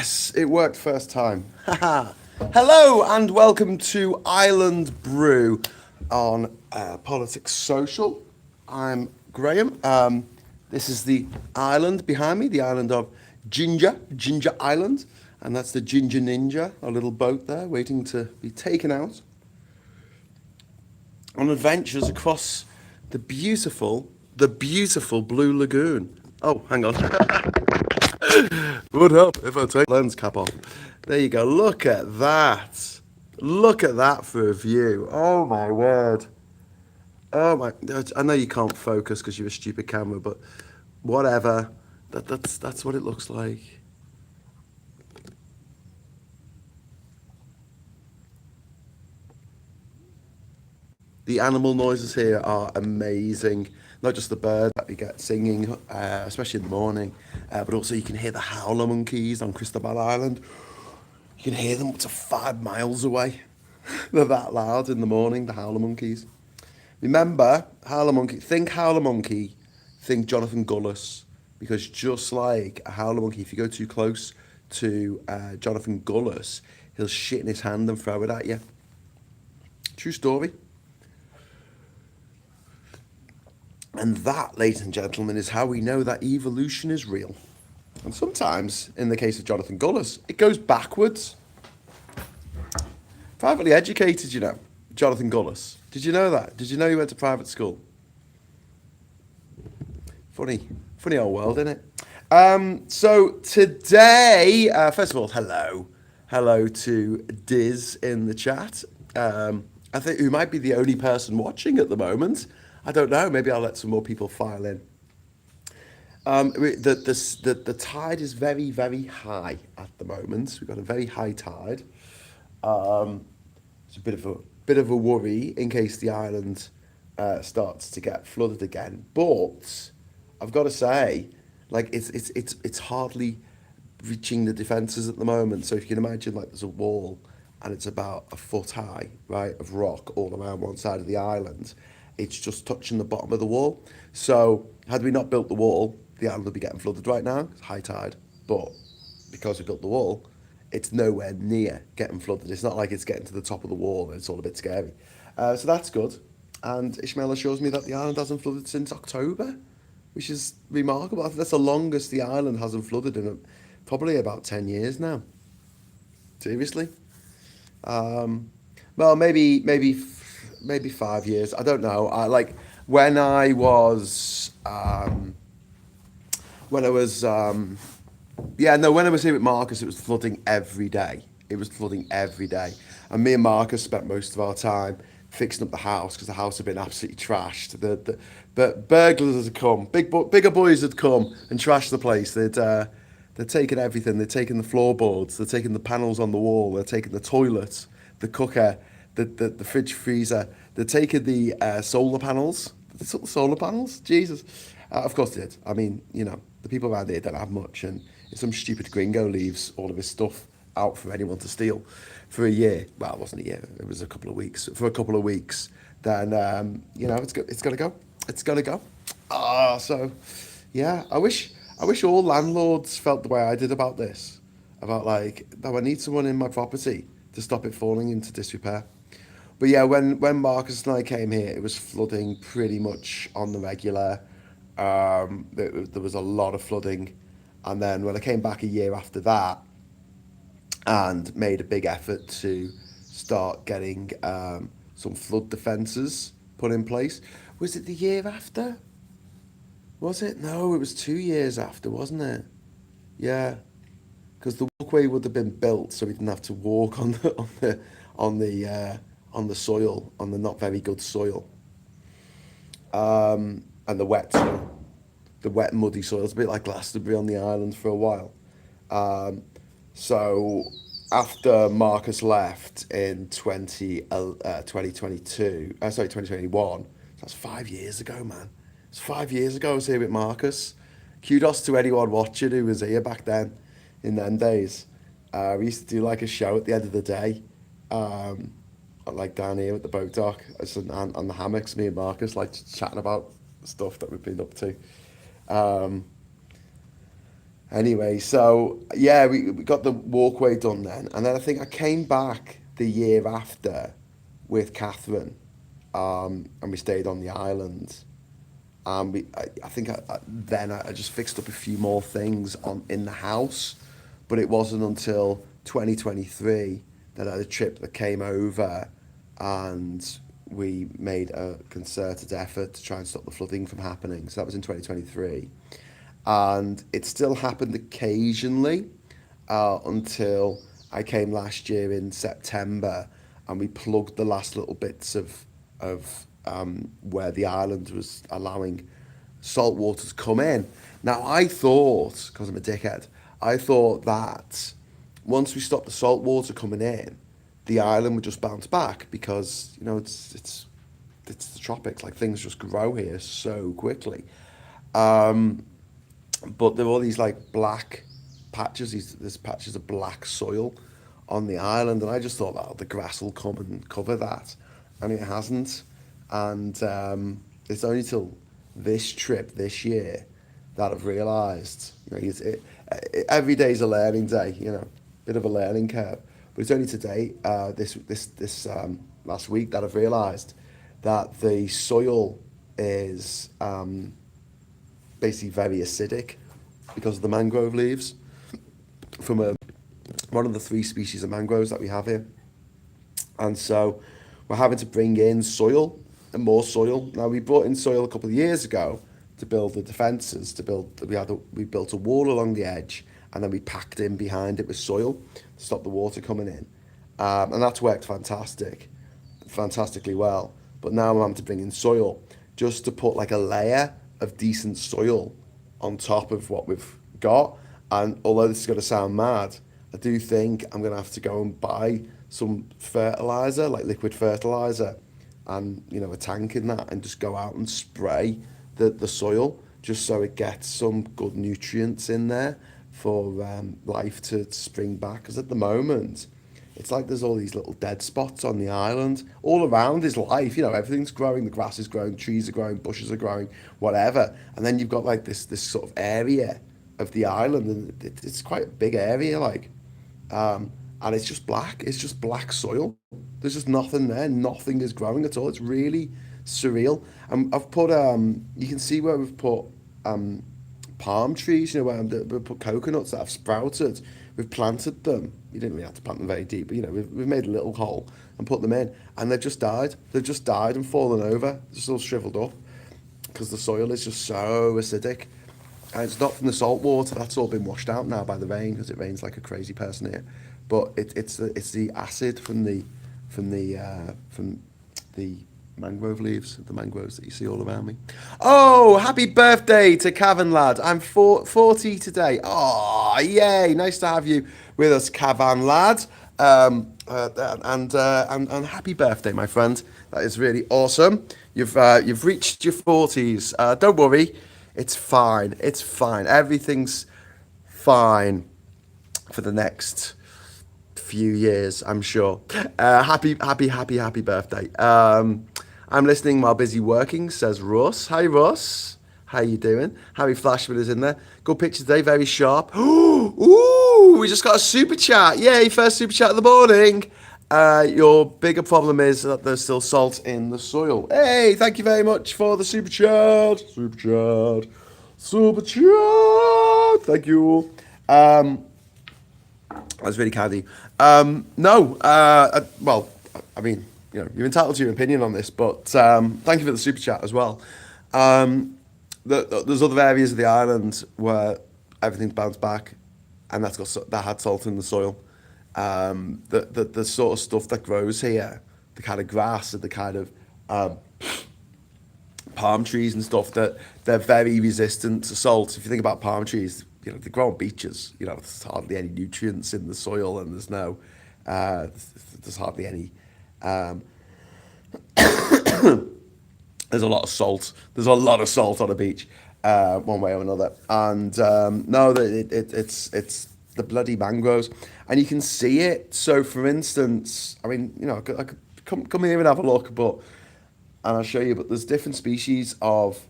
Yes, it worked first time. Haha. Hello and welcome to Island Brew on Politics Social. I'm Graham. This is the island behind me, the island of Ginger Island. And that's the Ginger Ninja, a little boat there waiting to be taken out on adventures across the beautiful Blue Lagoon. Oh, hang on. Would help if I take lens cap off. There you go. Look at that. Look at that for a view. Oh my word. Oh my. I know you can't focus because you're a stupid camera, but whatever. That's what it looks like. The animal noises here are amazing. Not just the birds that we get singing, especially in the morning, but also you can hear the howler monkeys on Cristobal Island. You can hear them up to 5 miles away. They're that loud in the morning, the howler monkeys. Remember, howler monkey, think howler monkey, think Jonathan Gullis. Because just like a howler monkey, if you go too close to Jonathan Gullis, he'll shit in his hand and throw it at you. True story. And that, ladies and gentlemen, is how we know that evolution is real. And sometimes, in the case of Jonathan Gullis, it goes backwards. Privately educated, you know, Jonathan Gullis. Did you know that? Did you know he went to private school? Funny old world, isn't it? So today, first of all, hello to Diz in the chat. I think who might be the only person watching at the moment. I don't know. Maybe I'll let some more people file in. The tide is very, very high at the moment. We've got a very high tide. It's a bit of a worry in case the island starts to get flooded again. But I've got to say, like it's hardly reaching the defences at the moment. So if you can imagine, like there's a wall and it's about a foot high, right, of rock all around one side of the island. It's just touching the bottom of the wall. So had we not built the wall, the island would be getting flooded right now. It's high tide. But because we built the wall, it's nowhere near getting flooded. It's not like it's getting to the top of the wall and it's all a bit scary. So that's good. And Ishmael assures me that the island hasn't flooded since October, which is remarkable. I think that's the longest the island hasn't flooded in probably about 10 years now. Seriously. Well, maybe 5 years. I don't know. I like when I was when I was when I was here with Marcus, it was flooding every day. It was flooding every day, and me and Marcus spent most of our time fixing up the house because the house had been absolutely trashed. But burglars had come, bigger boys had come and trashed the place. They'd taken everything. They'd taken the floorboards. They'd taken the panels on the wall. They'd taken the toilet, the cooker, the fridge freezer. They'd taken the solar panels. They took the solar panels. Jesus. Of course they did. I mean, you know, the people around here don't have much, and if some stupid gringo leaves all of his stuff out for anyone to steal for a year, well, it wasn't a year, it was a couple of weeks. For a couple of weeks, then you know, it's got to go. It's got to go. So yeah, I wish all landlords felt the way I did about this. About like, oh, I need someone in my property to stop it falling into disrepair. But yeah, when Marcus and I came here, it was flooding pretty much on the regular. There was a lot of flooding, and then when I came back a year after that, and made a big effort to start getting some flood defences put in place. Was it the year after? Was it? No, it was 2 years after, wasn't it? Yeah, because the walkway would have been built so we didn't have to walk on the soil, on the not very good soil, and the wet soil, the wet muddy soil. It's a bit like Glastonbury on the island for a while. So after Marcus left in 2022, 2021, that's 5 years ago, man. It's 5 years ago I was here with Marcus. Kudos to anyone watching who was here back then, in them days. We used to do like a show at the end of the day, like down here at the boat dock, on the hammocks, me and Marcus, like, chatting about stuff that we've been up to. Anyway, so yeah, we got the walkway done then, and then I think I came back the year after with Catherine, and we stayed on the island. I think I just fixed up a few more things on in the house, but it wasn't until 2023 that I had a trip that came over, and we made a concerted effort to try and stop the flooding from happening. So that was in 2023, and it still happened occasionally until I came last year in September, and we plugged the last little bits of where the island was allowing salt water to come in. Now I thought, because I'm a dickhead, I thought that once we stopped the salt water coming in, the island would just bounce back because it's the tropics. Like things just grow here so quickly. Um, but there were all these like black patches. There's patches of black soil on the island, and I just thought that the grass will come and cover that, and it hasn't. And it's only till this trip this year that I've realised, every day's a learning day, bit of a learning curve. But it's only today, this last week, that I've realised that the soil is basically very acidic because of the mangrove leaves from one of the three species of mangroves that we have here. And so we're having to bring in soil and more soil. Now we brought in soil a couple of years ago to build the defences. We built a wall along the edge, and then we packed in behind it with soil to stop the water coming in, and that's worked fantastically well. But now I'm having to bring in soil just to put like a layer of decent soil on top of what we've got. And although this is going to sound mad, I do think I'm going to have to go and buy some fertilizer, like liquid fertilizer, and a tank in that, and just go out and spray the soil just so it gets some good nutrients in there for life to spring back. Because at the moment, it's like there's all these little dead spots on the island. All around is life, everything's growing, the grass is growing, trees are growing, bushes are growing, whatever. And then you've got like this sort of area of the island, and it's quite a big area, like. And it's just black. It's just black soil. There's just nothing there. Nothing is growing at all. It's really surreal. I've put you can see where we've put palm trees. Where we've put coconuts that have sprouted. We've planted them. You didn't really have to plant them very deep, but we've made a little hole and put them in, and they've just died. They've just died and fallen over. They're just all shriveled up because the soil is just so acidic. And it's not from the salt water. That's all been washed out now by the rain, because it rains like a crazy person here. But it's the acid from the mangrove leaves, the mangroves that you see all around me. Oh, happy birthday to Cavan lad! I'm 40 today. Oh, yay! Nice to have you with us, Cavan lad. And happy birthday, my friend. That is really awesome. You've reached your 40s. Don't worry. It's fine. It's fine. Everything's fine for the next few years, I'm sure. Happy birthday. I'm listening while busy working, says Russ. Hi, Russ. How you doing? Harry Flashman is in there. Good picture today, very sharp. Ooh, we just got a super chat. Yay, first super chat of the morning. Your bigger problem is that there's still salt in the soil. Hey, thank you very much for the super chat. Super chat. Super chat. Thank you. That's really kind of you. No, well, I mean, you're entitled to your opinion on this, but thank you for the super chat as well. There's other areas of the island where everything's bounced back, and that had salt in the soil. The sort of stuff that grows here, the kind of grass and the kind of palm trees and stuff, that they're very resistant to salt. If you think about palm trees, they grow on beaches. There's hardly any nutrients in the soil, and there's hardly any. There's a lot of salt. There's a lot of salt on a beach, one way or another. And no, it's the bloody mangroves, and you can see it. So, for instance, I mean, I could come here and have a look, and I'll show you. But there's different species of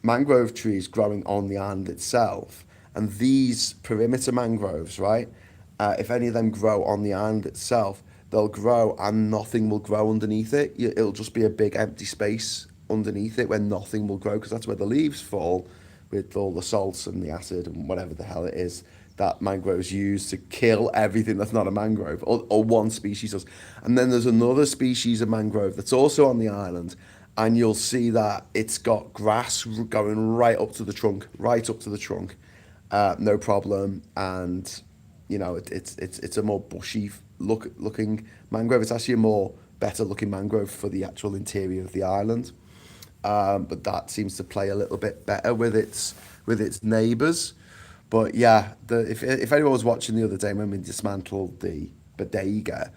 mangrove trees growing on the island itself, And these perimeter mangroves, right? If any of them grow on the island itself, they'll grow and nothing will grow underneath it. It'll just be a big empty space underneath it where nothing will grow because that's where the leaves fall with all the salts and the acid and whatever the hell it is that mangroves use to kill everything that's not a mangrove, or one species does. And then there's another species of mangrove that's also on the island, and you'll see that it's got grass going right up to the trunk, right up to the trunk, no problem. And it's a more bushy looking mangrove. It's actually a more better looking mangrove for the actual interior of the island. But that seems to play a little bit better with its neighbours. But yeah, if anyone was watching the other day when we dismantled the bodega,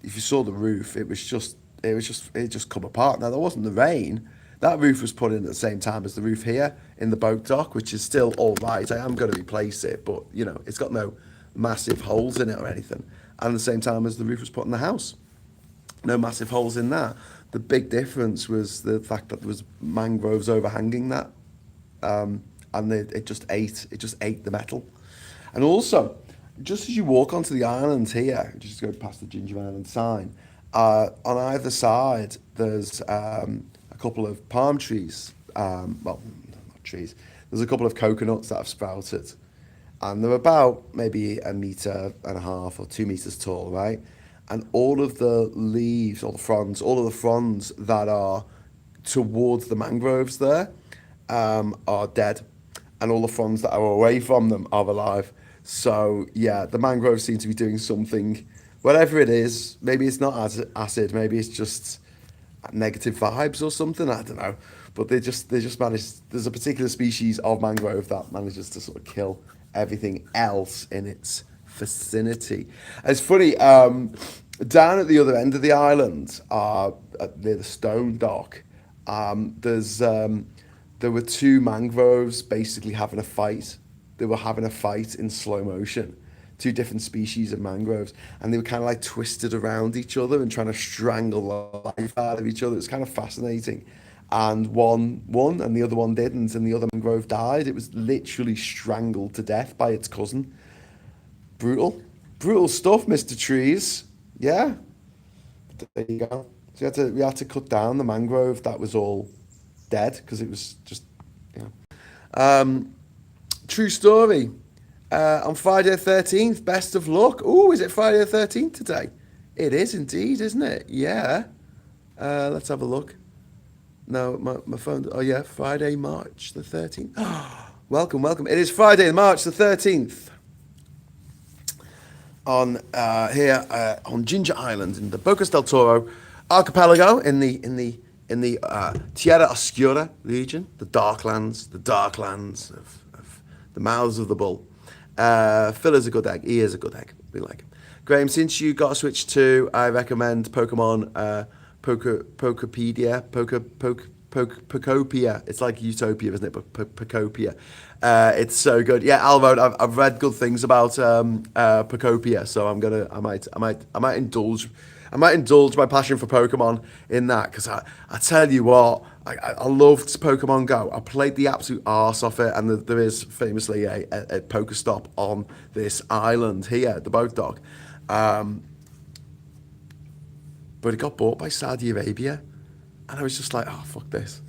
if you saw the roof, it just come apart. Now there wasn't the rain. That roof was put in at the same time as the roof here in the boat dock, which is still all right. I am going to replace it, but it's got no massive holes in it or anything. And at the same time as the roof was put in the house, no massive holes in that. The big difference was the fact that there was mangroves overhanging that, and it just ate the metal. And also, just as you walk onto the island here, just go past the Ginger Island sign, on either side there's a couple of palm trees. Well, not trees. There's a couple of coconuts that have sprouted, and they're about maybe 1.5 meters or 2 meters tall, right? And all of the leaves, all of the fronds that are towards the mangroves there are dead, and all the fronds that are away from them are alive. So yeah, the mangroves seem to be doing something, whatever it is. Maybe it's not acid, maybe it's just negative vibes or something. I don't know, but they just manage. There's a particular species of mangrove that manages to sort of kill everything else in its vicinity. It's funny. Down at the other end of the island, near the stone dock, there were two mangroves basically having a fight. They were having a fight in slow motion. Two different species of mangroves, and they were kind of like twisted around each other and trying to strangle the life out of each other. It's kind of fascinating. And one won, and the other one didn't, and the other mangrove died. It was literally strangled to death by its cousin. Brutal, brutal stuff, Mr. Trees. Yeah, there you go. So we had to cut down the mangrove that was all dead because it was just, you know. True story. On Friday the 13th, best of luck. Oh, is it Friday the 13th today? It is indeed, isn't it? Yeah. Let's have a look. No, my phone. Oh, yeah, Friday, March the 13th. Welcome, welcome. It is Friday, March the 13th. On here on Ginger Island in the Bocas del Toro archipelago in the Tierra Oscura region, the darklands of the mouths of the bull. Phil is a good egg. He is a good egg. We like him. Graham, since you got switched to, I recommend Pokemon Pokepedia. Pokopia. It's like Utopia, isn't it? But Pokopia. It's so good. Yeah, Alvo, I've read good things about Pokopia, so I might indulge my passion for Pokemon in that, because I tell you what, I loved Pokemon Go. I played the absolute arse off it, and there is famously a Pokestop on this island here, the boat dock. But it got bought by Saudi Arabia, and I was just like, oh, fuck this.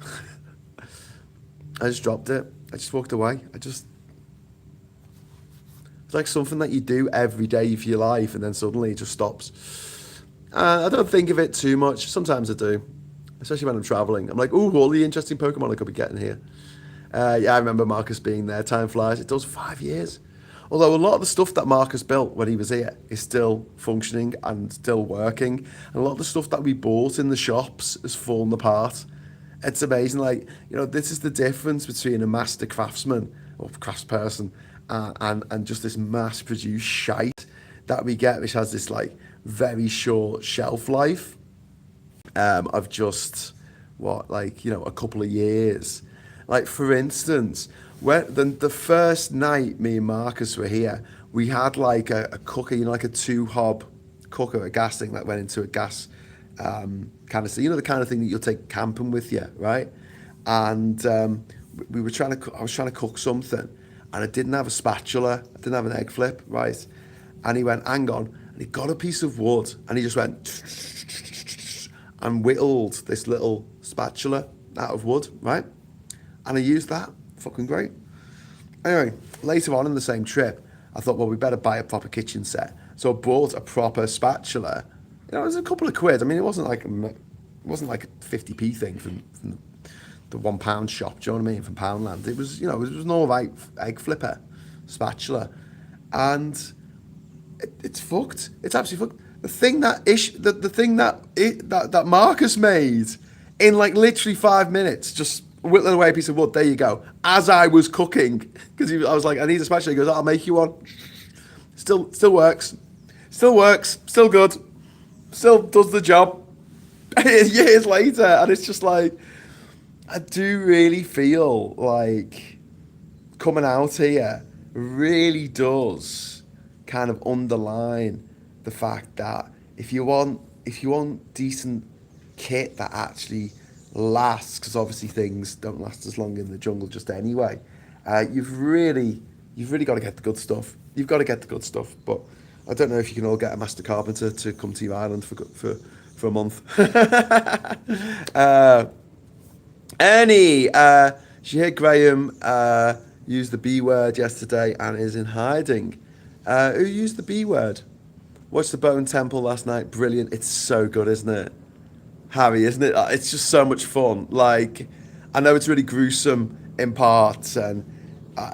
I just dropped it. I just walked away. It's like something that you do every day of your life, and then suddenly it just stops. I don't think of it too much. Sometimes I do, especially when I'm traveling. I'm like, ooh, all the interesting Pokemon I could be getting here. Yeah, I remember Marcus being there. Time flies. It does 5 years. Although a lot of the stuff that Marcus built when he was here is still functioning and still working. And a lot of the stuff that we bought in the shops has fallen apart. It's amazing. Like, this is the difference between a master craftsman or craftsperson and just this mass-produced shite that we get, which has this, like, very short shelf life of just, a couple of years. Like, for instance, when the first night me and Marcus were here, we had like a cooker, like a 2-hob cooker, a gas thing that went into a gas canister. The kind of thing that you'll take camping with you, right? And I was trying to cook something, and I didn't have a spatula. I didn't have an egg flip, right? And he went, hang on. And he got a piece of wood and he just went and whittled this little spatula out of wood, right? And I used that. Fucking great. Anyway, later on in the same trip, I thought, well, we better buy a proper kitchen set. So I bought a proper spatula. You know, it was a couple of quid. I mean, it wasn't like a 50p thing from the £1 shop. Do you know what I mean? From Poundland. It was, you know, it was an all right egg flipper spatula, and it's fucked. It's absolutely fucked. The thing that Marcus made in like literally 5 minutes, just whittling away a piece of wood. There you go. As I was cooking, because I was like, I need a spatula. He goes, I'll make you one. Still works. Still works. Still good. Still does the job. Years later, and it's just like, I do really feel like coming out here really does kind of underline the fact that if you want decent kit that actually lasts, because obviously things don't last as long in the jungle just anyway, you've really got to get the good stuff. You've got to get the good stuff. But I don't know if you can all get a master carpenter to come to your island for a month. She heard Graham use the B word yesterday and is in hiding. Who used the B word? Watched the Bone Temple last night. Brilliant. It's so good, isn't it? Harry, isn't it? It's just so much fun. Like, I know it's really gruesome in parts, and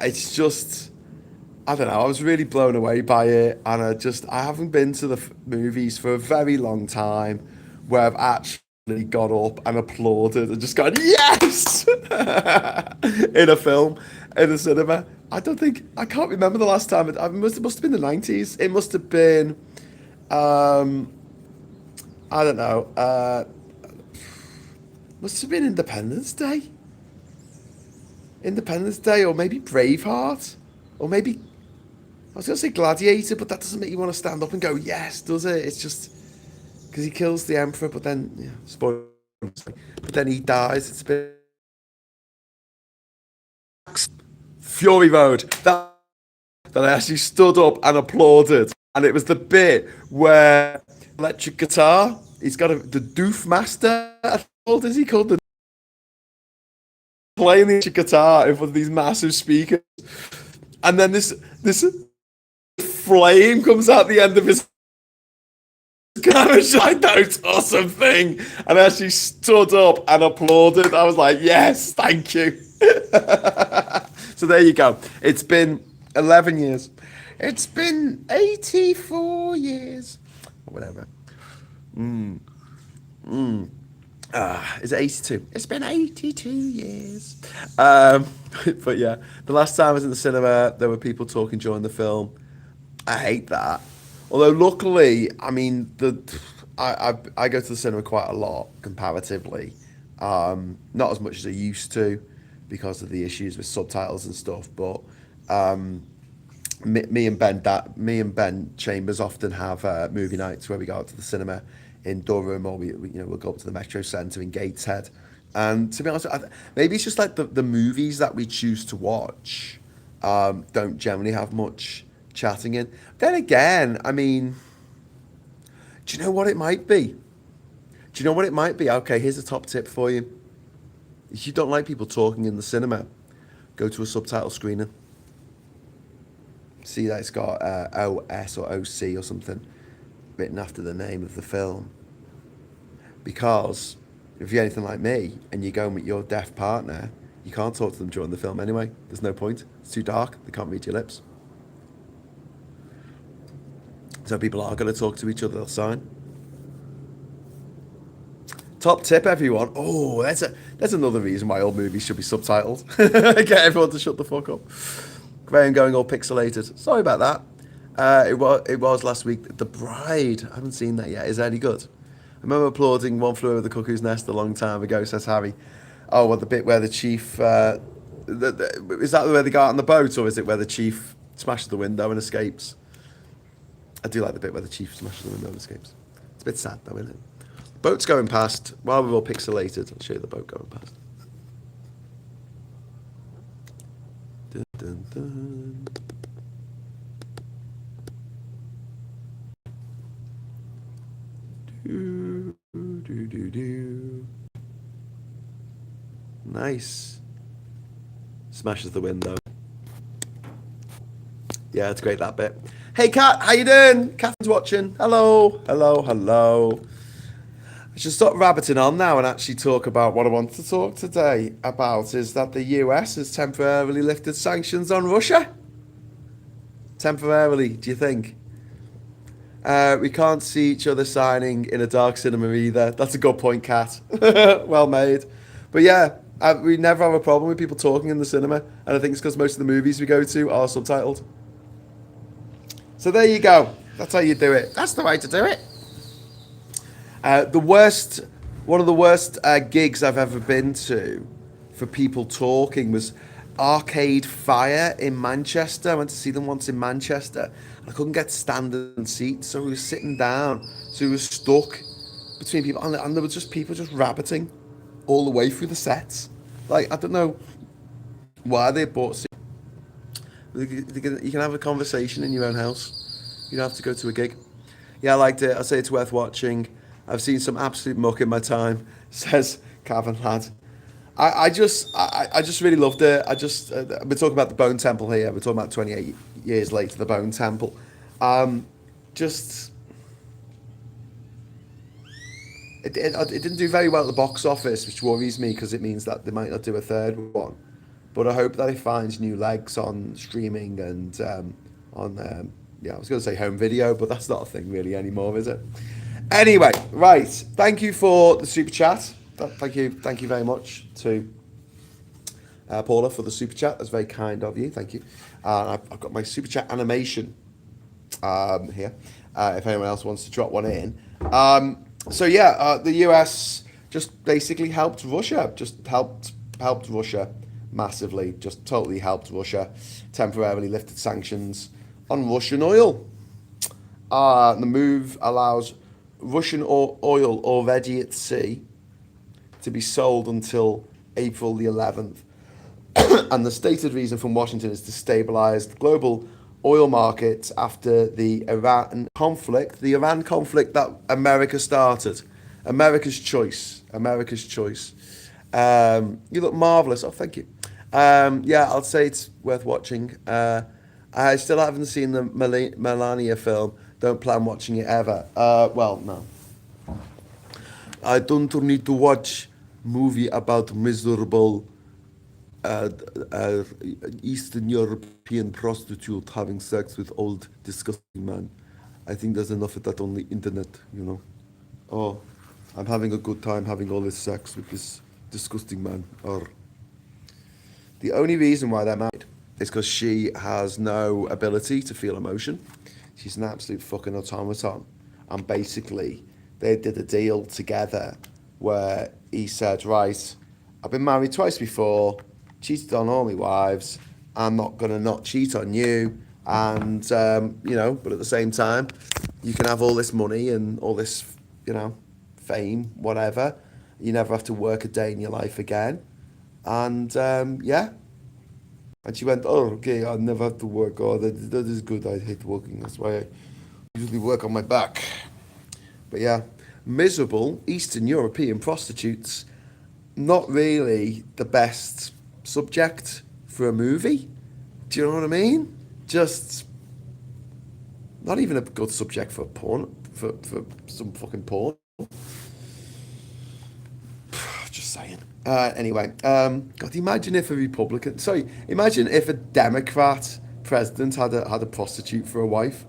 it's just, I don't know, I was really blown away by it, and I haven't been to the movies for a very long time where I've actually got up and applauded and just gone, yes! in a film, in a cinema. I can't remember the last time. It must have been the 90s. It must have been, I don't know, must have been Independence Day. Independence Day, or maybe Braveheart, or maybe, I was going to say Gladiator, but that doesn't make you want to stand up and go, yes, does it? It's just, because he kills the Emperor, but then, yeah, spoiler, but then he dies. It's a bit... Fury Road. That I actually stood up and applauded. And it was the bit where electric guitar, he's got the Doof Master, what is he called? Playing the electric guitar in front of these massive speakers. And then this flame comes out the end of his kind of shite note or something, and I actually stood up and applauded. I was like, yes, thank you. So there you go. It's been 11 years. It's been 84 years. Or whatever. Is it 82? It's been 82 years. But yeah, the last time I was in the cinema, there were people talking during the film. I hate that. Although luckily, I mean, I go to the cinema quite a lot comparatively. Not as much as I used to because of the issues with subtitles and stuff. But me and Ben Chambers often have movie nights where we go out to the cinema in Durham, or we'll go up to the Metro Centre in Gateshead. And to be honest, maybe it's just like the movies that we choose to watch don't generally have much chatting in. Then again, I mean, do you know what it might be? Okay, here's a top tip for you. If you don't like people talking in the cinema, go to a subtitle screening. See that it's got OS or OC or something written after the name of the film. Because if you're anything like me and you're going with your deaf partner, you can't talk to them during the film anyway. There's no point. It's too dark. They can't read your lips. So people are going to talk to each other. They'll sign. Top tip, everyone. Oh, that's another reason why all movies should be subtitled. Get everyone to shut the fuck up. Graham going all pixelated. Sorry about that. It was last week. The Bride. I haven't seen that yet. Is that any good? I remember applauding One Flew Over the Cuckoo's Nest a long time ago, says Harry. Oh, well, the bit where the chief... is that where they go out on the boat, or is it where the chief smashes the window and escapes? I do like the bit where the chief smashes the window and escapes. It's a bit sad, though, isn't it? Boat's going past. While we're all pixelated, I'll show you the boat going past. Dun, dun, dun. Do, do, do, do. Nice. Smashes the window. Yeah, it's great, that bit. Hey, Kat, how you doing? Catherine's watching. Hello, hello, hello. I should stop rabbiting on now and actually talk about what I want to talk today about is that the US has temporarily lifted sanctions on Russia. Temporarily, do you think? We can't see each other signing in a dark cinema either. That's a good point, Kat. Well made. But yeah, we never have a problem with people talking in the cinema, and I think it's because most of the movies we go to are subtitled. So there you go. That's how you do it. That's the way to do it. One of the worst gigs I've ever been to for people talking was Arcade Fire in Manchester. I went to see them once in Manchester. I couldn't get standing seats, so we were sitting down. So we were stuck between people, and there were just people just rabbiting all the way through the sets. Like, I don't know why they bought seats. You can have a conversation in your own house. You don't have to go to a gig. Yeah, I liked it. I say it's worth watching. I've seen some absolute muck in my time, says Cavan Lad. I just really loved it. We're talking about the Bone Temple here. We're talking about 28 years later, the Bone Temple. Just it didn't do very well at the box office, which worries me because it means that they might not do a third one. But I hope that it finds new legs on streaming and on I was going to say home video, but that's not a thing really anymore, is it? Anyway, right. Thank you for the super chat. Thank you very much to Paula for the super chat. That's very kind of you. Thank you. I've got my super chat animation here. If anyone else wants to drop one in. The US just basically helped Russia. Just helped Russia massively. Just totally helped Russia. Temporarily lifted sanctions on Russian oil. The move allows Russian oil already at sea to be sold until April the 11th. And the stated reason from Washington is to stabilize the global oil markets after the Iran conflict that America started. America's choice. You look marvelous. Oh, thank you. I'll say it's worth watching. I still haven't seen the Melania film. Don't plan watching it ever. No. I don't need to watch movie about miserable Eastern European prostitute having sex with old disgusting man. I think there's enough of that on the internet, you know. Oh, I'm having a good time having all this sex with this disgusting man. Or the only reason why they're married is because she has no ability to feel emotion. She's an absolute fucking automaton. And basically, they did a deal together where he said, right, I've been married twice before, cheated on all my wives, I'm not going to not cheat on you. And, but at the same time, you can have all this money and all this, fame, whatever. You never have to work a day in your life again. And, And she went, oh, okay, I never have to work. Oh, that is good. I hate working. That's why I usually work on my back. But yeah, miserable Eastern European prostitutes, not really the best subject for a movie. Do you know what I mean? Just not even a good subject for porn, for some fucking porn. Just saying. Anyway, God, imagine if a Democrat president had a prostitute for a wife,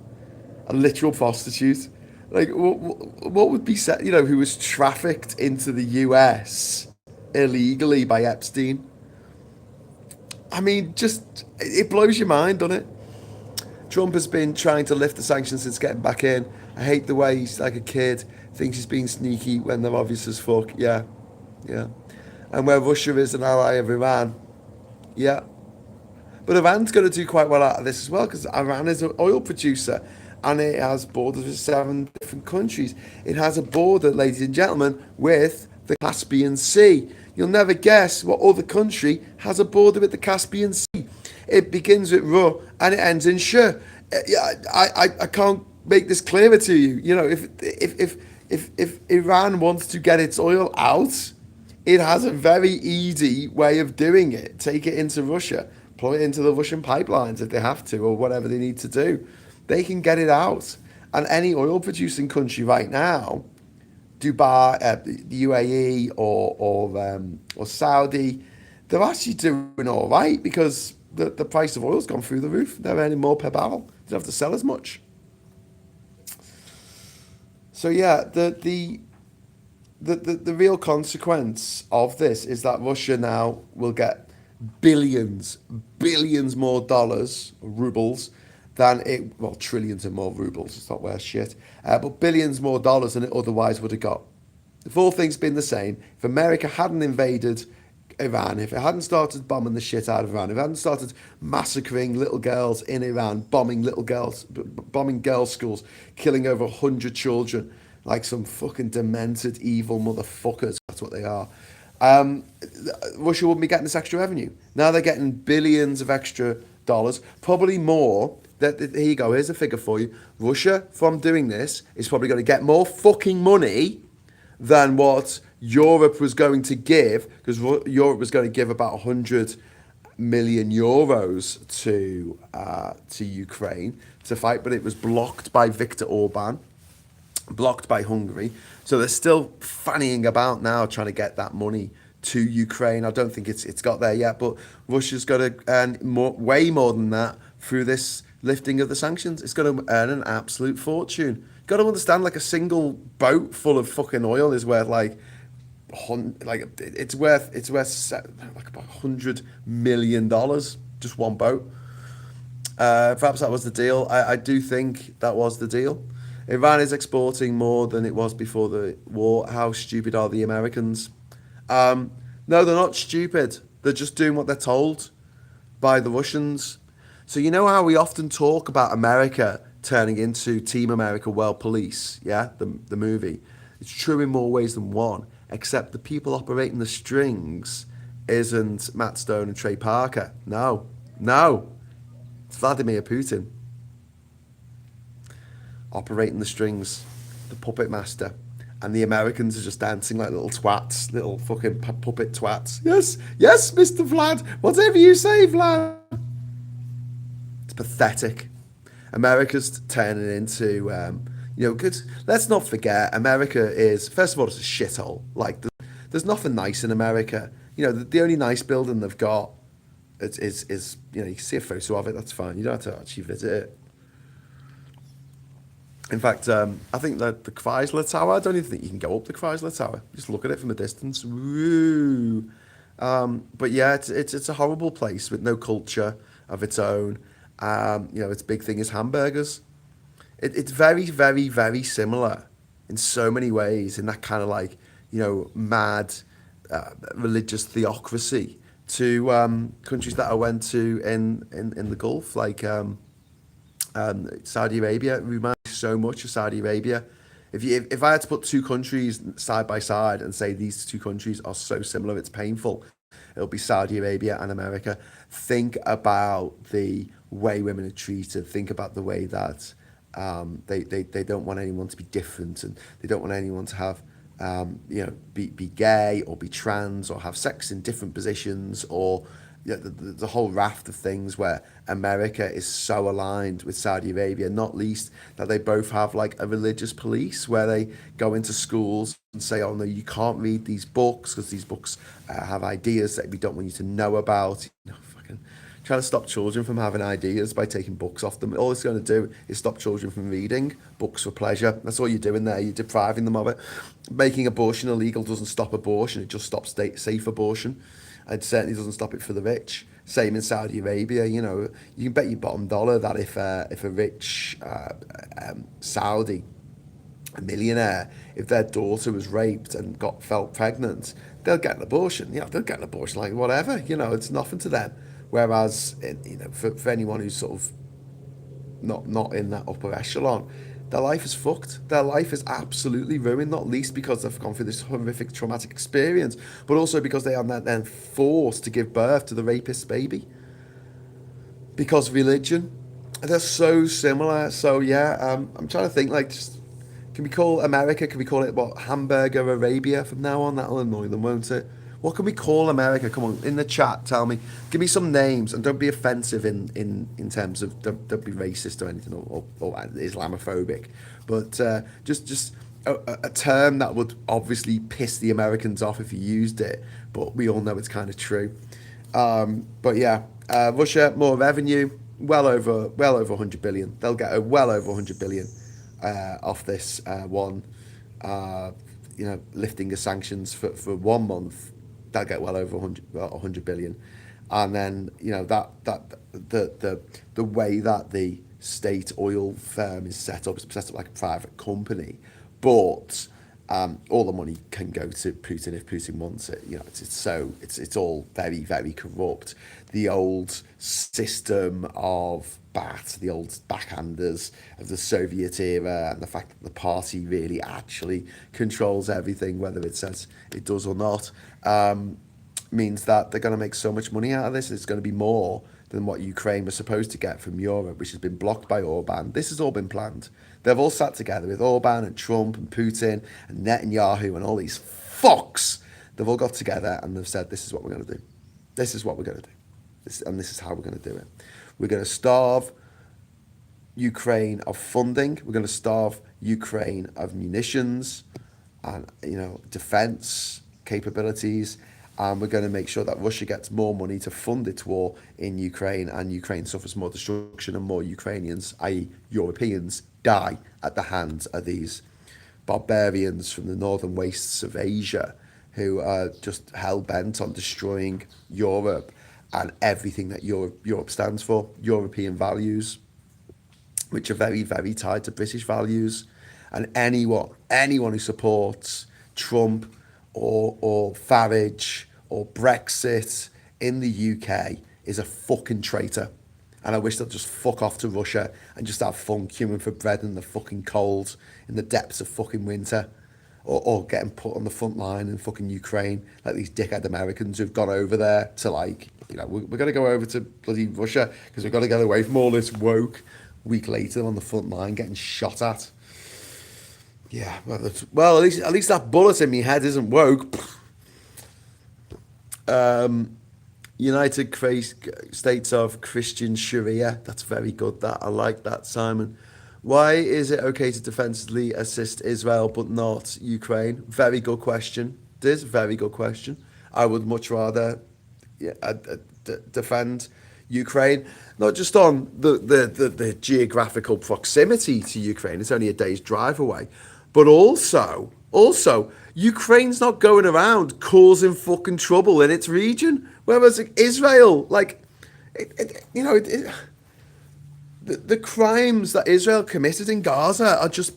a literal prostitute. Like, what would be said? Who was trafficked into the US illegally by Epstein. I mean, just it blows your mind, doesn't it? Trump has been trying to lift the sanctions since getting back in. I hate the way he's like a kid, thinks he's being sneaky when they're obvious as fuck. Yeah. And where Russia is an ally of Iran. Yeah. But Iran's going to do quite well out of this as well, because Iran is an oil producer and it has borders with 7 different countries. It has a border, ladies and gentlemen, with the Caspian Sea. You'll never guess what other country has a border with the Caspian Sea. It begins with ru and it ends in sh. Yeah, I can't make this clearer to you. You know, if Iran wants to get its oil out, it has a very easy way of doing it. Take it into Russia, plug it into the Russian pipelines if they have to, or whatever they need to do. They can get it out. And any oil producing country right now, Dubai, the UAE, or Saudi, they're actually doing all right because the price of oil's gone through the roof. They're earning more per barrel. They don't have to sell as much. So yeah, the real consequence of this is that Russia now will get billions more dollars, rubles, than it, well, trillions and more rubles, it's not worth shit, but billions more dollars than it otherwise would have got. If all things been the same, if America hadn't invaded Iran, if it hadn't started bombing the shit out of Iran, if it hadn't started massacring little girls in Iran, bombing little girls, bombing girls' schools, killing over 100 children, like some fucking demented, evil motherfuckers, that's what they are, um, Russia wouldn't be getting this extra revenue. Now they're getting billions of extra dollars, probably more. Here you go, here's a figure for you. Russia, from doing this, is probably going to get more fucking money than what Europe was going to give, because Europe was going to give about 100 million euros to Ukraine to fight, but it was blocked by Viktor Orban, blocked by Hungary. So they're still fannying about now trying to get that money to Ukraine. I don't think it's got there yet, but Russia's got to earn way more than that through this lifting of the sanctions. It's going to earn an absolute fortune. You've got to understand, like, a single boat full of fucking oil is worth it's worth like about $100 million, just one boat. Perhaps that was the deal. I do think that was the deal. Iran is exporting more than it was before the war. How stupid are the Americans? No, they're not stupid. They're just doing what they're told by the Russians. So you know how we often talk about America turning into Team America World Police, yeah, the movie? It's true in more ways than one, except the people operating the strings isn't Matt Stone and Trey Parker. No, it's Vladimir Putin operating the strings, the puppet master. And the Americans are just dancing like little twats, little fucking puppet twats. Yes, Mr. Vlad, whatever you say, Vlad. It's pathetic. America's turning into, because let's not forget, America is, first of all, it's a shithole. Like, there's nothing nice in America. The only nice building they've got is you can see a photo of it, that's fine. You don't have to actually visit it. In fact, I think that the Chrysler Tower, I don't even think you can go up the Chrysler Tower. Just look at it from a distance. Woo! But yeah, it's a horrible place with no culture of its own. Its big thing is hamburgers. It's very, very, very similar in so many ways, in that kind of mad religious theocracy to countries that I went to in the Gulf, like Saudi Arabia. It reminds me so much of Saudi Arabia. If I had to put two countries side by side and say these two countries are so similar, it's painful, it'll be Saudi Arabia and America. Think about the way women are treated. Think about the way that they don't want anyone to be different, and they don't want anyone to have be gay or be trans or have sex in different positions, or the whole raft of things where America is so aligned with Saudi Arabia, not least that they both have like a religious police where they go into schools and say, oh no, you can't read these books because these books have ideas that we don't want you to know about. Fucking trying to stop children from having ideas by taking books off them. All it's going to do is stop children from reading books for pleasure. That's all you're doing there. You're depriving them of it. Making abortion illegal doesn't stop abortion. It just stops safe abortion. It certainly doesn't stop it for the rich. Same in Saudi Arabia. You can bet your bottom dollar that if a rich Saudi, a millionaire, if their daughter was raped and felt pregnant, they'll get an abortion. They'll get an abortion like whatever. It's nothing to them. Whereas, for anyone who's sort of not in that upper echelon, their life is fucked. Their life is absolutely ruined, not least because they've gone through this horrific traumatic experience, but also because they are then forced to give birth to the rapist's baby. because religion. They're so similar. So yeah, I'm trying to think like just can we call America? Can we call it what Hamburger Arabia from now on? That'll annoy them, won't it? What can we call America? Come on, in the chat, tell me. Give me some names and don't be offensive in terms of don't be racist or anything or Islamophobic, but just a term that would obviously piss the Americans off if you used it, but we all know it's kind of true. But yeah, Russia more revenue, well over 100 billion. They'll get well over 100 billion off this one. Lifting the sanctions for 1 month, they'll get well over 100 billion, and then the way that the state oil firm is set up is set up like a private company, but all the money can go to Putin if Putin wants it. It's all very, very corrupt. The old system of the old backhanders of the Soviet era, and the fact that the party really actually controls everything, whether it says it does or not, means that they're going to make so much money out of this. It's going to be more than what Ukraine was supposed to get from Europe, which has been blocked by Orban. This has all been planned. They've all sat together with Orban and Trump and Putin and Netanyahu and all these fucks. They've all got together and they've said, this is what we're going to do. This is what we're going to do. This is how we're going to do it. We're going to starve Ukraine of funding. We're going to starve Ukraine of munitions and defense capabilities. And we're going to make sure that Russia gets more money to fund its war in Ukraine, and Ukraine suffers more destruction and more Ukrainians, i.e. Europeans, die at the hands of these barbarians from the northern wastes of Asia who are just hell-bent on destroying Europe and everything that Europe stands for, European values, which are very, very tied to British values. And anyone who supports Trump or Farage or Brexit in the UK is a fucking traitor. And I wish they'd just fuck off to Russia and just have fun queuing for bread in the fucking cold in the depths of fucking winter. Or getting put on the front line in fucking Ukraine, like these dickhead Americans who've gone over there to we're going to go over to bloody Russia because we've got to get away from all this woke. Week later on the front line getting shot at. Yeah, well, at least that bullet in my head isn't woke. United States of Christian Sharia. That's very good. That I like that, Simon. Why is it okay to defensively assist Israel but not Ukraine? Very good question. It is a very good question. I would much rather defend Ukraine, not just on the geographical proximity to Ukraine. It's only a day's drive away. But also, Ukraine's not going around causing fucking trouble in its region. Whereas Israel, the crimes that Israel committed in Gaza are just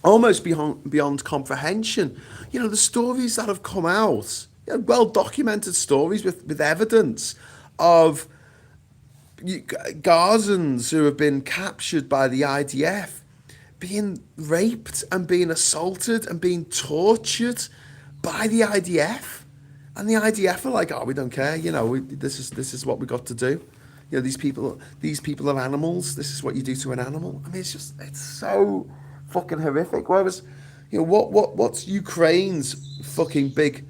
almost beyond comprehension. The stories that have come out, well-documented stories with evidence of Gazans who have been captured by the IDF being raped and being assaulted and being tortured by the IDF. And the IDF are like, oh, we don't care. This is what we got to do. These people are animals. This is what you do to an animal. I mean, it's so fucking horrific. Whereas, what's Ukraine's fucking big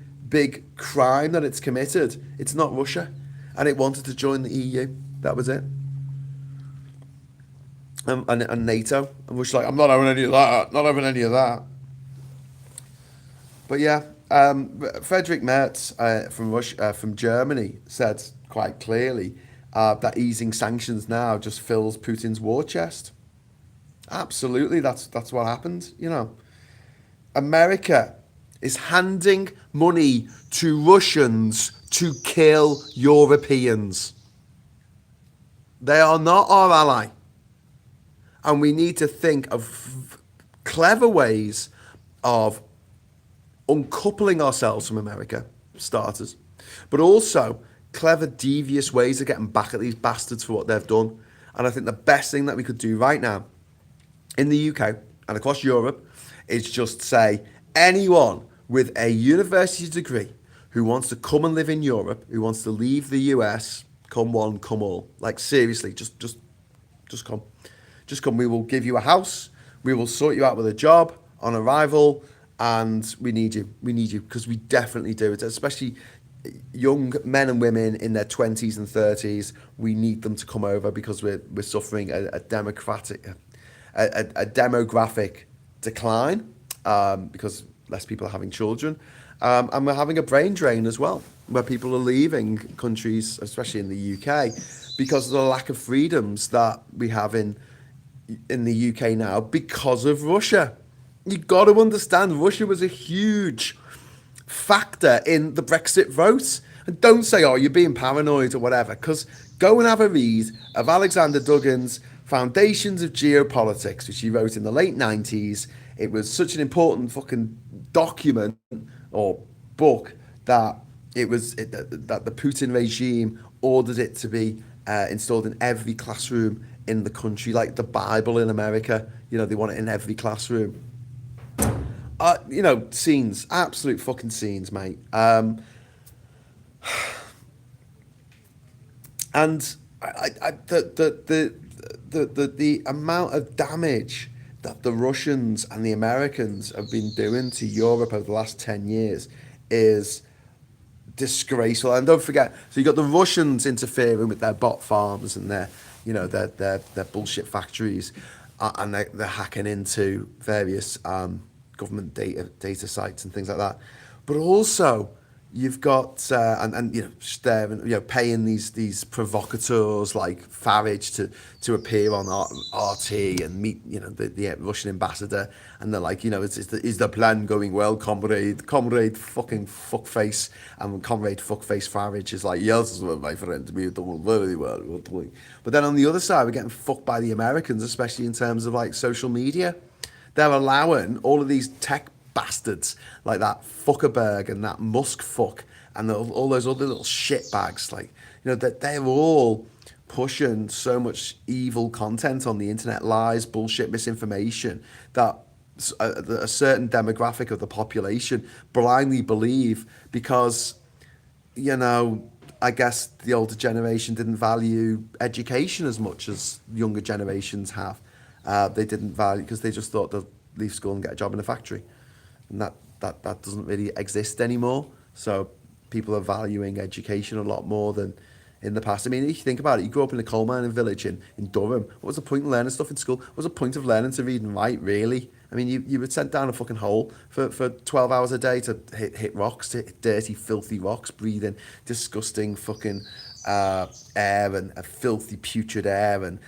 crime that it's committed? It's not Russia, and it wanted to join the EU. That was it. And NATO, and Russia's like, I'm not having any of that. Not having any of that. But yeah, Friedrich Merz from Germany said quite clearly that easing sanctions now just fills Putin's war chest. Absolutely, that's what happened. America is handing money to Russians to kill Europeans. They are not our ally. And we need to think of clever ways of uncoupling ourselves from America, starters, but also clever, devious ways of getting back at these bastards for what they've done. And I think the best thing that we could do right now in the UK and across Europe is just say anyone with a university degree who wants to come and live in Europe, who wants to leave the US, come one, come all. Like seriously, just come. Just come. We will give you a house. We will sort you out with a job on arrival, and we need you. We need you because we definitely do. It's especially young men and women in their 20s and 30s. We need them to come over because we're suffering a demographic decline because less people are having children. And we're having a brain drain as well, where people are leaving countries, especially in the UK, because of the lack of freedoms that we have in the UK now because of Russia. You got to understand, Russia was a huge factor in the Brexit vote. And don't say, oh, you're being paranoid or whatever, because go and have a read of Alexander Duggan's Foundations of Geopolitics, which he wrote in the late 90s. It was such an important fucking document or book that that the Putin regime ordered it to be installed in every classroom in the country, like the Bible in America. You know, they want it in every classroom. You know, scenes, absolute fucking scenes, mate. And the amount of damage that the Russians and the Americans have been doing to Europe over the last 10 years is disgraceful. And don't forget, so you got the Russians interfering with their bot farms and their, you know, their bullshit factories, and they're hacking into various government data sites and things like that. But also, you've got and you know, staring, you know, paying these provocateurs like Farage to appear on RT and meet, you know, the Russian ambassador, and they're like, you know, is the plan going well, comrade fucking fuckface, and comrade fuckface Farage is like, yes, my friend, we're doing very well, we're doing. But then on the other side, we're getting fucked by the Americans, especially in terms of like social media. They're allowing all of these tech bastards like that Fuckerberg and that Musk fuck and all those other little shitbags, like, you know, that they're all pushing so much evil content on the internet, lies, bullshit, misinformation, that a certain demographic of the population blindly believe because, you know, I guess the older generation didn't value education as much as younger generations have. They didn't value, because they just thought they'd leave school and get a job in a factory, and that doesn't really exist anymore. So people are valuing education a lot more than in the past. I mean, if you think about it, you grew up in a coal mining village in Durham. What was the point of learning stuff in school? What was the point of learning to read and write, really? I mean, you were sent down a fucking hole for 12 hours a day to hit rocks, to hit dirty, filthy rocks, breathing disgusting fucking air and a filthy, putrid air, and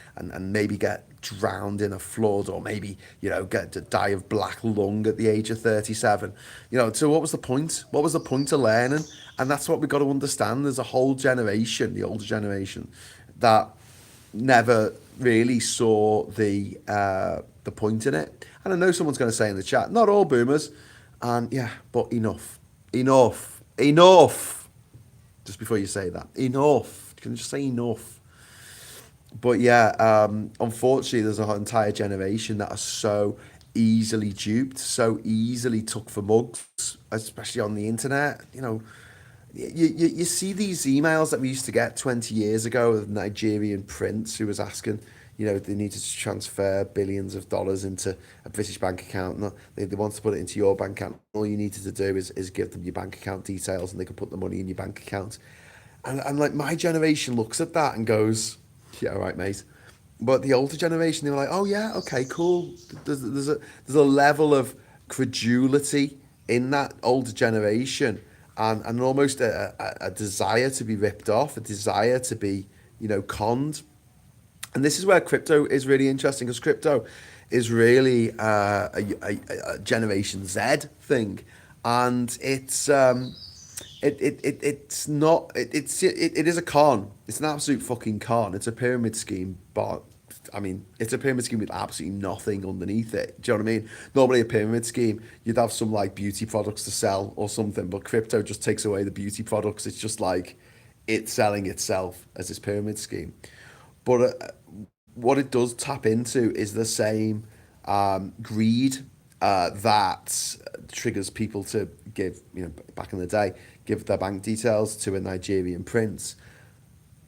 maybe get drowned in a flood, or maybe, you know, get to die of black lung at the age of 37. You know, so what was the point? What was the point of learning? And that's what we've got to understand. There's a whole generation, the older generation, that never really saw the point in it. And I know someone's going to say in the chat, not all boomers, and yeah, but enough. Just before you say that, enough. Can you just say enough? But yeah, unfortunately, there's an entire generation that are so easily duped, so easily took for mugs, especially on the internet. You know, you see these emails that we used to get 20 years ago of Nigerian prince who was asking, you know, they needed to transfer billions of dollars into a British bank account. No, they want to put it into your bank account. All you needed to do is give them your bank account details, and they can put the money in your bank account. And like, my generation looks at that and goes, yeah, all right, mate. But the older generation, they were like, oh yeah, okay, cool. There's a level of credulity in that older generation, and almost a desire to be ripped off, a desire to be, you know, conned. And this is where crypto is really interesting, because crypto is really a Generation Z thing, and it's not, it is a con. It's an absolute fucking con. It's a pyramid scheme, but I mean, it's a pyramid scheme with absolutely nothing underneath it. Do you know what I mean? Normally a pyramid scheme, you'd have some like beauty products to sell or something, but crypto just takes away the beauty products. It's just like it's selling itself as this pyramid scheme. But what it does tap into is the same greed that triggers people to give, you know, back in the day, give their bank details to a Nigerian prince.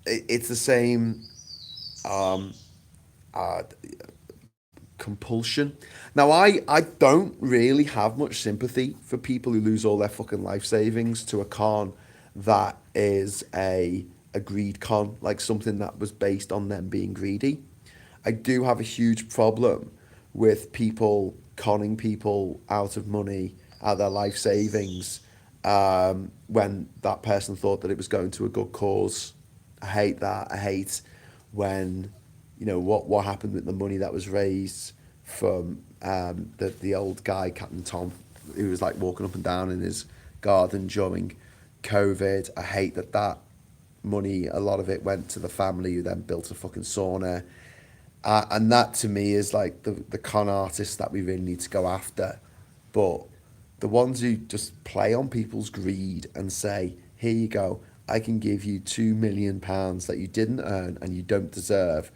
it's the same uh, compulsion. Now, I don't really have much sympathy for people who lose all their fucking life savings to a con that is a greed con, like something that was based on them being greedy. I do have a huge problem with people conning people out of money, out of their life savings, when that person thought that it was going to a good cause. I hate that. I hate when, what happened with the money that was raised from the old guy, Captain Tom, who was like walking up and down in his garden during COVID. I hate that money, a lot of it went to the family who then built a fucking sauna. And that to me is like the con artists that we really need to go after. But the ones who just play on people's greed and say, here you go, I can give you £2 million that you didn't earn and you don't deserve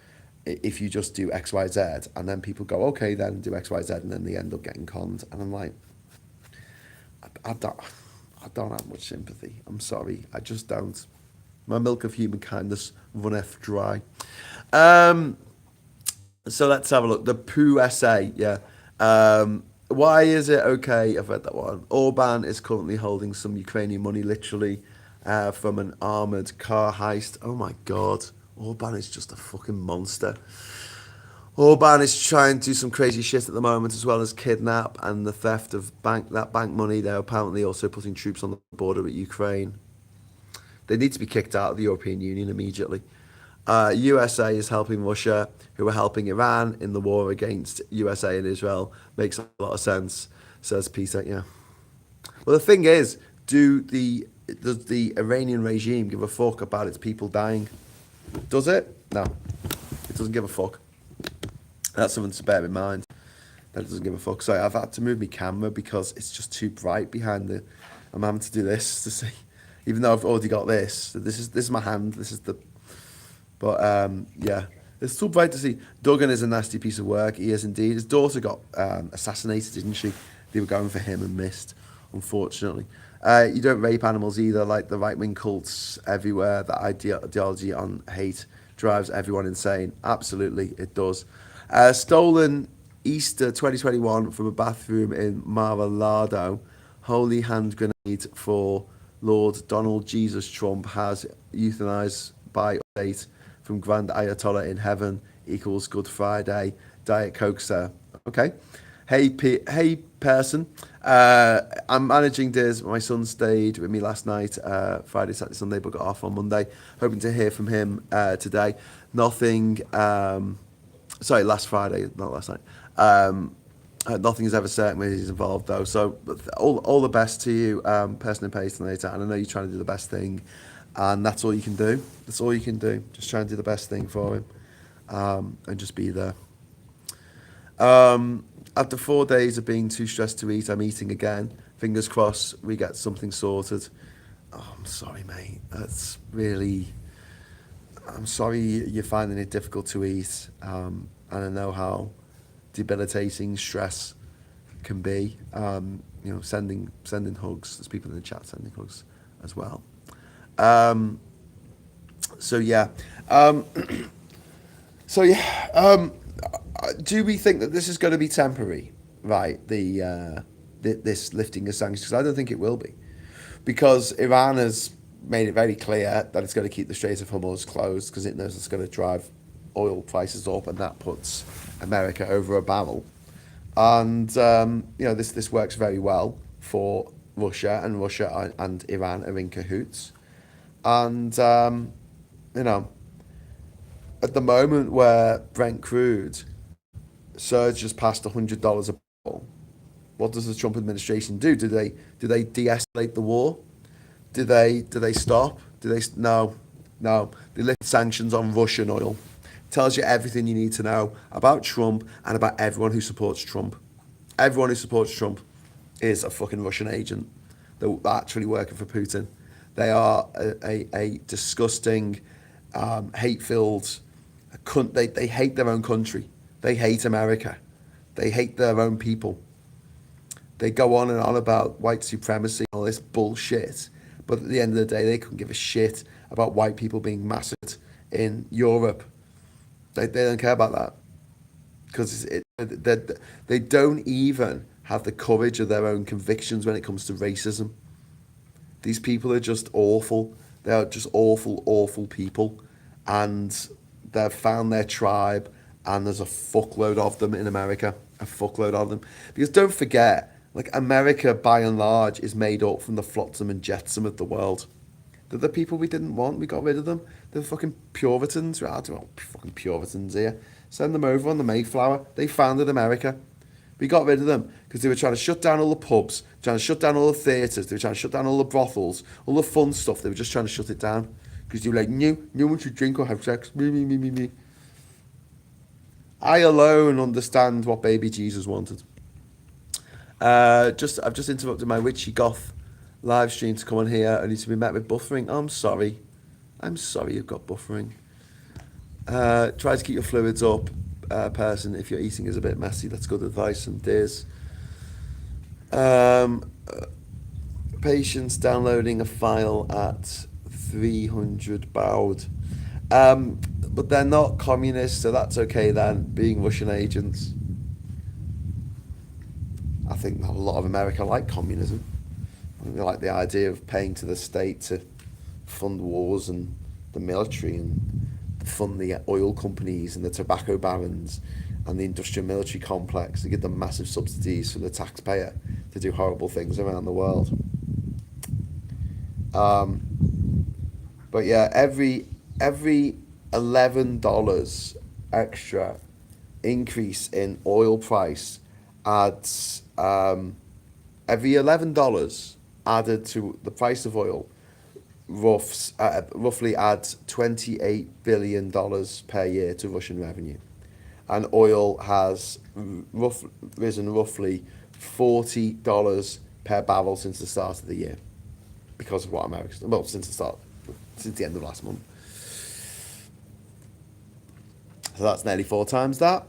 if you just do X, Y, Z. And then people go, okay, then do X, Y, Z. And then they end up getting conned. And I'm like, I don't have much sympathy. I'm sorry. I just don't. My milk of human kindness runneth dry. So let's have a look. The Poo essay, yeah. Why is it okay? I've read that one. Orban is currently holding some Ukrainian money, literally, from an armoured car heist. Oh my God. Orban is just a fucking monster. Orban is trying to do some crazy shit at the moment, as well as kidnap and the theft of bank money. They're apparently also putting troops on the border with Ukraine. They need to be kicked out of the European Union immediately. USA is helping Russia, who are helping Iran in the war against USA and Israel. Makes a lot of sense, says Peter. Yeah. Well, the thing is, does the Iranian regime give a fuck about its people dying? Does it? No. It doesn't give a fuck. That's something to bear in mind. That it doesn't give a fuck. Sorry, I've had to move my camera because it's just too bright behind the... I'm having to do this to see. Even though I've already got this. This is my hand. This is the... But, yeah. It's too bright to see. Duggan is a nasty piece of work. He is indeed. His daughter got assassinated, didn't she? They were going for him and missed, unfortunately. You don't rape animals either, like the right-wing cults everywhere. That ideology on hate drives everyone insane. Absolutely, it does. Stolen Easter 2021 from a bathroom in Mar-a-Lago. Holy hand grenade for Lord Donald Jesus Trump has euthanized by update from Grand Ayatollah in heaven equals Good Friday. Diet Coke, sir. Okay. Hey, person. I'm managing Diz. My son stayed with me last night, Friday, Saturday, Sunday, but got off on Monday. Hoping to hear from him today. Last Friday, not last night. Nothing is ever certain when he's involved, though. So all the best to you, person in Pastinator. And I know you're trying to do the best thing. And that's all you can do. That's all you can do. Just try and do the best thing for him. And just be there. After 4 days of being too stressed to eat, I'm eating again. Fingers crossed we get something sorted. Oh, I'm sorry, mate. That's really... I'm sorry you're finding it difficult to eat. And I know how debilitating stress can be. Sending hugs. There's people in the chat sending hugs as well. Do we think that this is going to be temporary, right? This lifting of sanctions? Because I don't think it will be, because Iran has made it very clear that it's going to keep the Strait of Hormuz closed because it knows it's going to drive oil prices up, and that puts America over a barrel. And this works very well for Russia, and Russia and Iran are in cahoots. And at the moment where Brent crude surges past $100 a barrel, what does the Trump administration do? Do they de-escalate the war? Do they stop? No. They lift sanctions on Russian oil. Tells you everything you need to know about Trump and about everyone who supports Trump. Everyone who supports Trump is a fucking Russian agent. They're actually working for Putin. They are a disgusting, hate-filled... They hate their own country. They hate America. They hate their own people. They go on and on about white supremacy and all this bullshit, but at the end of the day, they couldn't give a shit about white people being massacred in Europe. They don't care about that because they don't even have the courage of their own convictions when it comes to racism. These people are just awful. They are just awful, awful people. And they've found their tribe, and there's a fuckload of them in America. A fuckload of them. Because don't forget, like, America, by and large, is made up from the flotsam and jetsam of the world. They're the people we didn't want. We got rid of them. They're fucking Puritans. I don't want fucking Puritans here. Send them over on the Mayflower. They founded America. We got rid of them because they were trying to shut down all the pubs, trying to shut down all the theatres, they were trying to shut down all the brothels, all the fun stuff. They were just trying to shut it down because they were like, no, no one should drink or have sex. Me, me, me, me, me. I alone understand what baby Jesus wanted. I've just interrupted my witchy goth live stream to come on here only to be met with buffering. Oh, I'm sorry. I'm sorry you've got buffering. Try to keep your fluids up. Person, if your eating is a bit messy, that's good advice from Diz. Patients downloading a file at 300 baud. But they're not communists, so that's okay then, being Russian agents. I think a lot of America like communism. I think they like the idea of paying to the state to fund wars and the military and fund the oil companies and the tobacco barons and the industrial military complex. They give them massive subsidies for the taxpayer to do horrible things around the world. But yeah, every $11 extra increase in oil price adds every $11 added to the price of oil roughly adds $28 billion per year to Russian revenue. And oil has risen roughly $40 per barrel since the start of the year because of what America's, well, since the end of last month. So that's nearly 4 times that,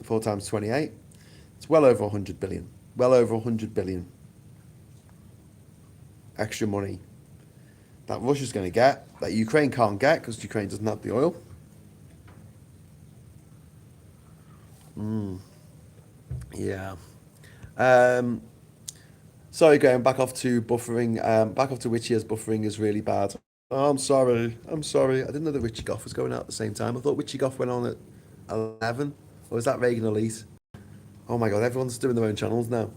4 times 28. It's well over 100 billion. Well over 100 billion extra money that Russia's going to get, that Ukraine can't get because Ukraine doesn't have the oil. Yeah. Sorry, Graham, back off to buffering. Back off to Witchy as buffering is really bad. Oh, I'm sorry. I didn't know that Witchy Goff was going out at the same time. I thought Witchy Goff went on at 11. Or was that Reagan Elise? Oh my God, everyone's doing their own channels now.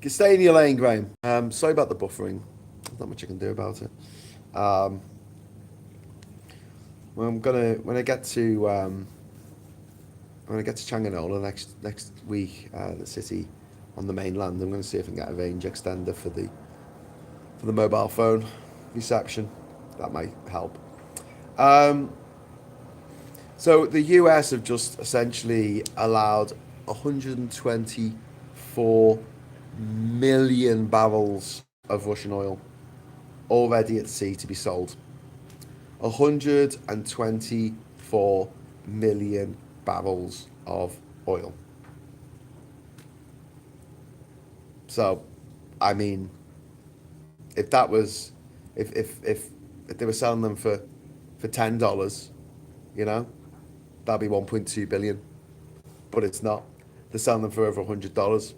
Stay in your lane, Graham. Sorry about the buffering. There's not much I can do about it. When I get to Changanola next week, the city on the mainland, I'm going to see if I can get a range extender for the mobile phone reception. That might help. So the US have just essentially allowed 124 million barrels of Russian oil already at sea to be sold. 124 million barrels of oil. So, I mean, if they were selling them for $10, you know, that'd be 1.2 billion. But it's not. They're selling them for over $100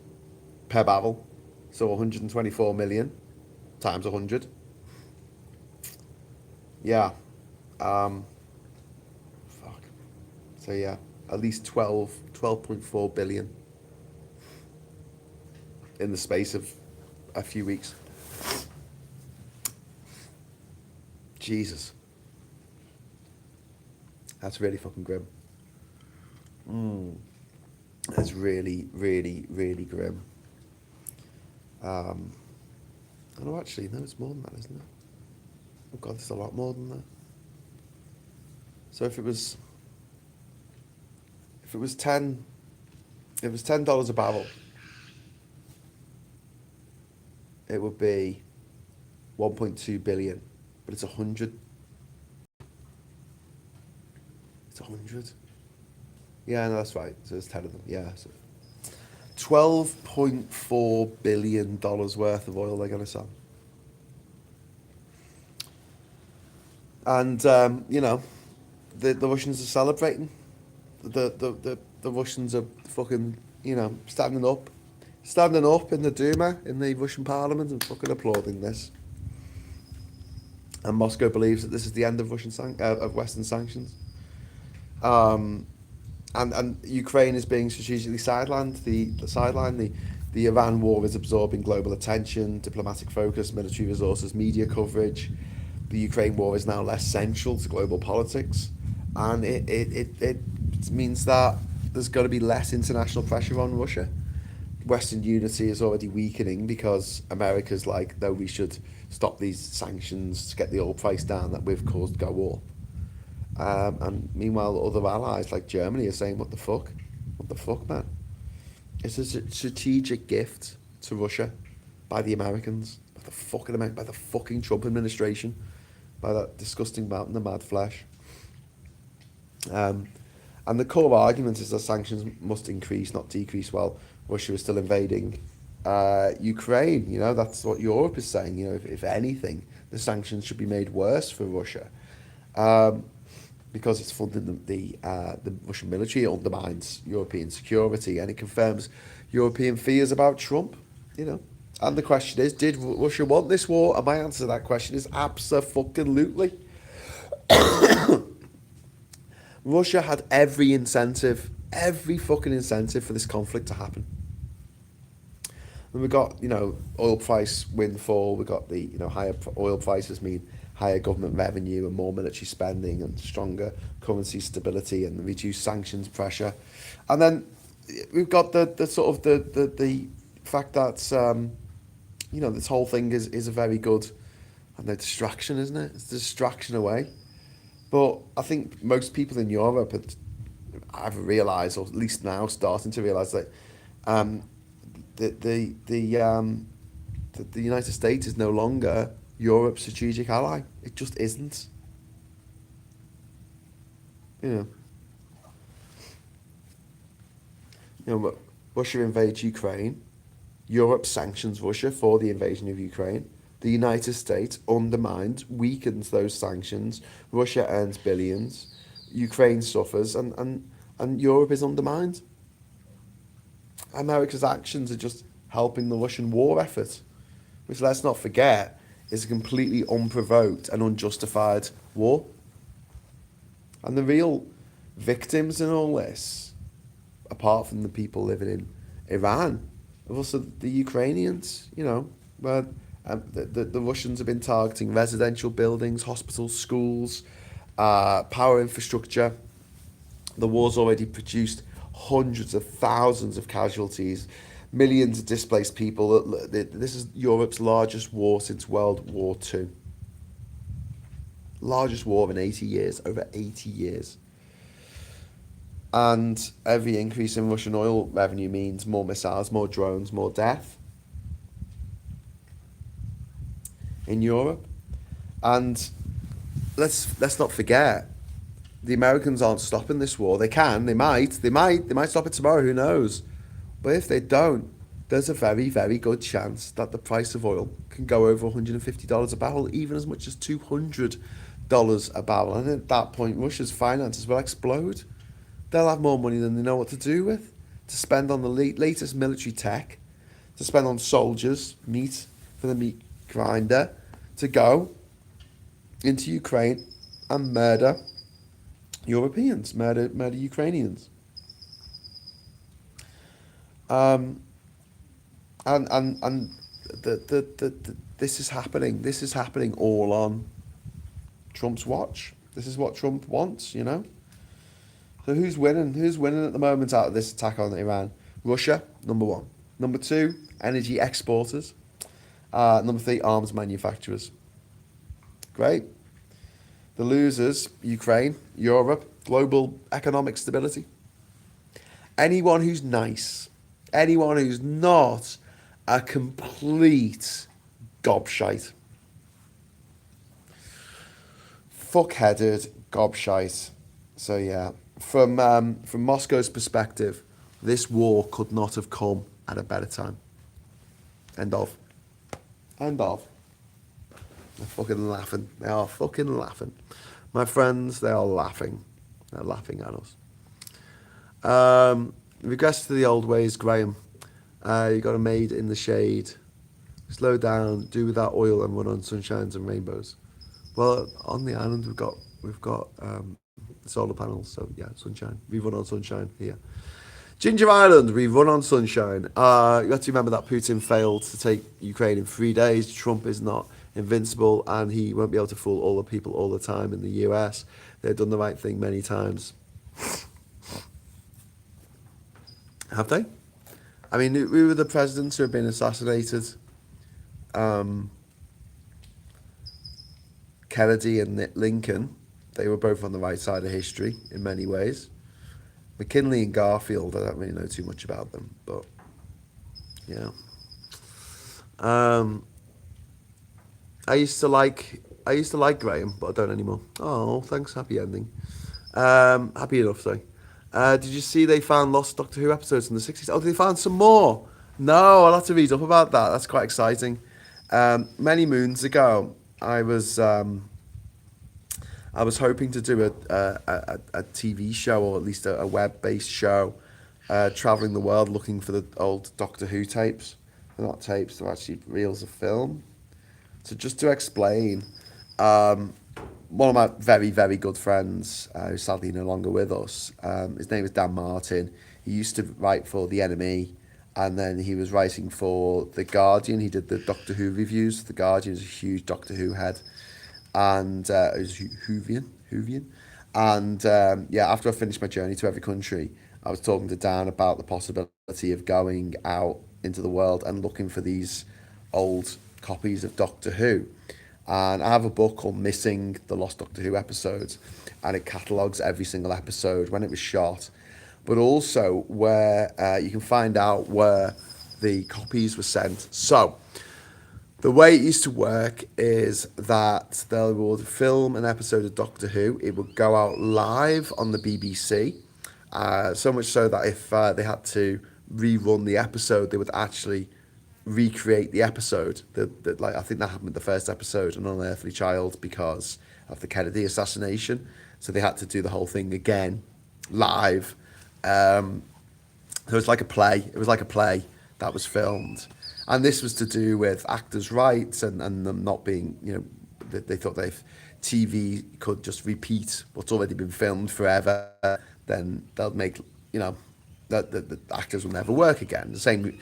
per barrel. So 124 million times 100. Yeah. Fuck. So yeah, at least 12.4 billion in the space of a few weeks. Jesus. That's really fucking grim. That's really, really, really grim. Oh, no, actually, no, it's more than that, isn't it? Oh God, it's a lot more than that. So if it was $10 a barrel, it would be 1.2 billion. But it's 100. It's 100. Yeah, no, that's right. So there's 10 of them. Yeah. So $12.4 billion worth of oil they're going to sell. And the Russians are celebrating. The Russians are fucking standing up in the Duma, in the Russian Parliament, and fucking applauding this. And Moscow believes that this is the end of of Western sanctions. Um, and Ukraine is being strategically sidelined. The Iran war is absorbing global attention, diplomatic focus, military resources, media coverage. The Ukraine war is now less central to global politics, and it means that there's got to be less international pressure on Russia. Western unity is already weakening because America's like, no, we should stop these sanctions to get the oil price down that we've caused go war. And meanwhile, other allies like Germany are saying, what the fuck? What the fuck, man? It's a strategic gift to Russia by the Americans, by the fucking Trump administration, by that disgusting mountain of mad flesh. And the core argument is that sanctions must increase, not decrease, while Russia is still invading Ukraine. That's what Europe is saying. If anything, the sanctions should be made worse for Russia. Because it's funding the Russian military, it undermines European security, and it confirms European fears about Trump. And the question is, did Russia want this war? And my answer to that question is abso-fucking-lutely. Russia had every fucking incentive for this conflict to happen. And we got, oil price windfall. We got the, higher oil prices mean higher government revenue and more military spending and stronger currency stability and reduced sanctions pressure. And then we've got the sort of the fact that this whole thing is a very good, distraction, isn't it? It's a distraction away. But I think most people in Europe have realised, or at least now starting to realise, that the United States is no longer Europe's strategic ally. It just isn't. Russia invades Ukraine. Europe sanctions Russia for the invasion of Ukraine. The United States undermines, weakens those sanctions. Russia earns billions. Ukraine suffers, and Europe is undermined. America's actions are just helping the Russian war effort, which, let's not forget, is a completely unprovoked and unjustified war. And the real victims in all this, apart from the people living in Iran, are also the Ukrainians, where the Russians have been targeting residential buildings, hospitals, schools, power infrastructure. The war's already produced hundreds of thousands of casualties, millions of displaced people. This is Europe's largest war since World War II. Largest war in 80 years, over 80 years. And every increase in Russian oil revenue means more missiles, more drones, more death in Europe. And let's not forget, the Americans aren't stopping this war. They might stop it tomorrow, who knows? But if they don't, there's a very, very good chance that the price of oil can go over $150 a barrel, even as much as $200 a barrel. And at that point, Russia's finances will explode. They'll have more money than they know what to do with, to spend on the latest military tech, to spend on soldiers, meat for the meat grinder, to go into Ukraine and murder Europeans, murder Ukrainians. And this is happening. This is happening all on Trump's watch. This is what Trump wants, So who's winning? Who's winning at the moment out of this attack on Iran? Russia, number one. Number two, energy exporters. Number three, arms manufacturers. Great. The losers, Ukraine, Europe, global economic stability. Anyone who's nice, anyone who's not a complete gobshite. Fuck-headed gobshite. So yeah, from Moscow's perspective, this war could not have come at a better time. End of. They're fucking laughing. They are fucking laughing. My friends, they are laughing. They're laughing at us. Regress to the old ways, Graham. You got a maid in the shade. Slow down, do without oil and run on sunshines and rainbows. Well, on the island we've got solar panels, so yeah, sunshine. We run on sunshine here. Ginger Island, we run on sunshine. You got to remember that Putin failed to take Ukraine in 3 days. Trump is not invincible, and he won't be able to fool all the people all the time in the US. They've done the right thing many times. Have they? I mean, who were the presidents who have been assassinated? Kennedy and Lincoln. They were both on the right side of history in many ways. McKinley and Garfield, I don't really know too much about them, but yeah. I used to like Graham, but I don't anymore. Oh, thanks, happy ending. Happy enough, sorry. Did you see they found lost Doctor Who episodes from the 60s? Oh, they found some more. No, I'll have to read up about that. That's quite exciting. Many moons ago, I was hoping to do a TV show, or at least a web-based show, traveling the world looking for the old Doctor Who tapes. They're not tapes, they're actually reels of film. So just to explain, one of my very, very good friends, who's sadly no longer with us, his name is Dan Martin. He used to write for The Enemy, and then he was writing for The Guardian. He did the Doctor Who reviews. The Guardian is a huge Doctor Who head. And it was Whovian. And yeah, after I finished my journey to every country, I was talking to Dan about the possibility of going out into the world and looking for these old copies of Doctor Who. And I have a book called Missing the Lost Doctor Who Episodes, and it catalogues every single episode, when it was shot, but also where you can find out where the copies were sent. So the way it used to work is that they would film an episode of Doctor Who. It would go out live on the BBC, so much so that if they had to rerun the episode, they would actually recreate the episode. Like, I think that happened with the first episode, An Unearthly Child, because of the Kennedy assassination. So they had to do the whole thing again, live. So it was like a play. It was like a play that was filmed. And this was to do with actors' rights and them not being, they thought that if TV could just repeat what's already been filmed forever, then they'll make, that the actors will never work again. The same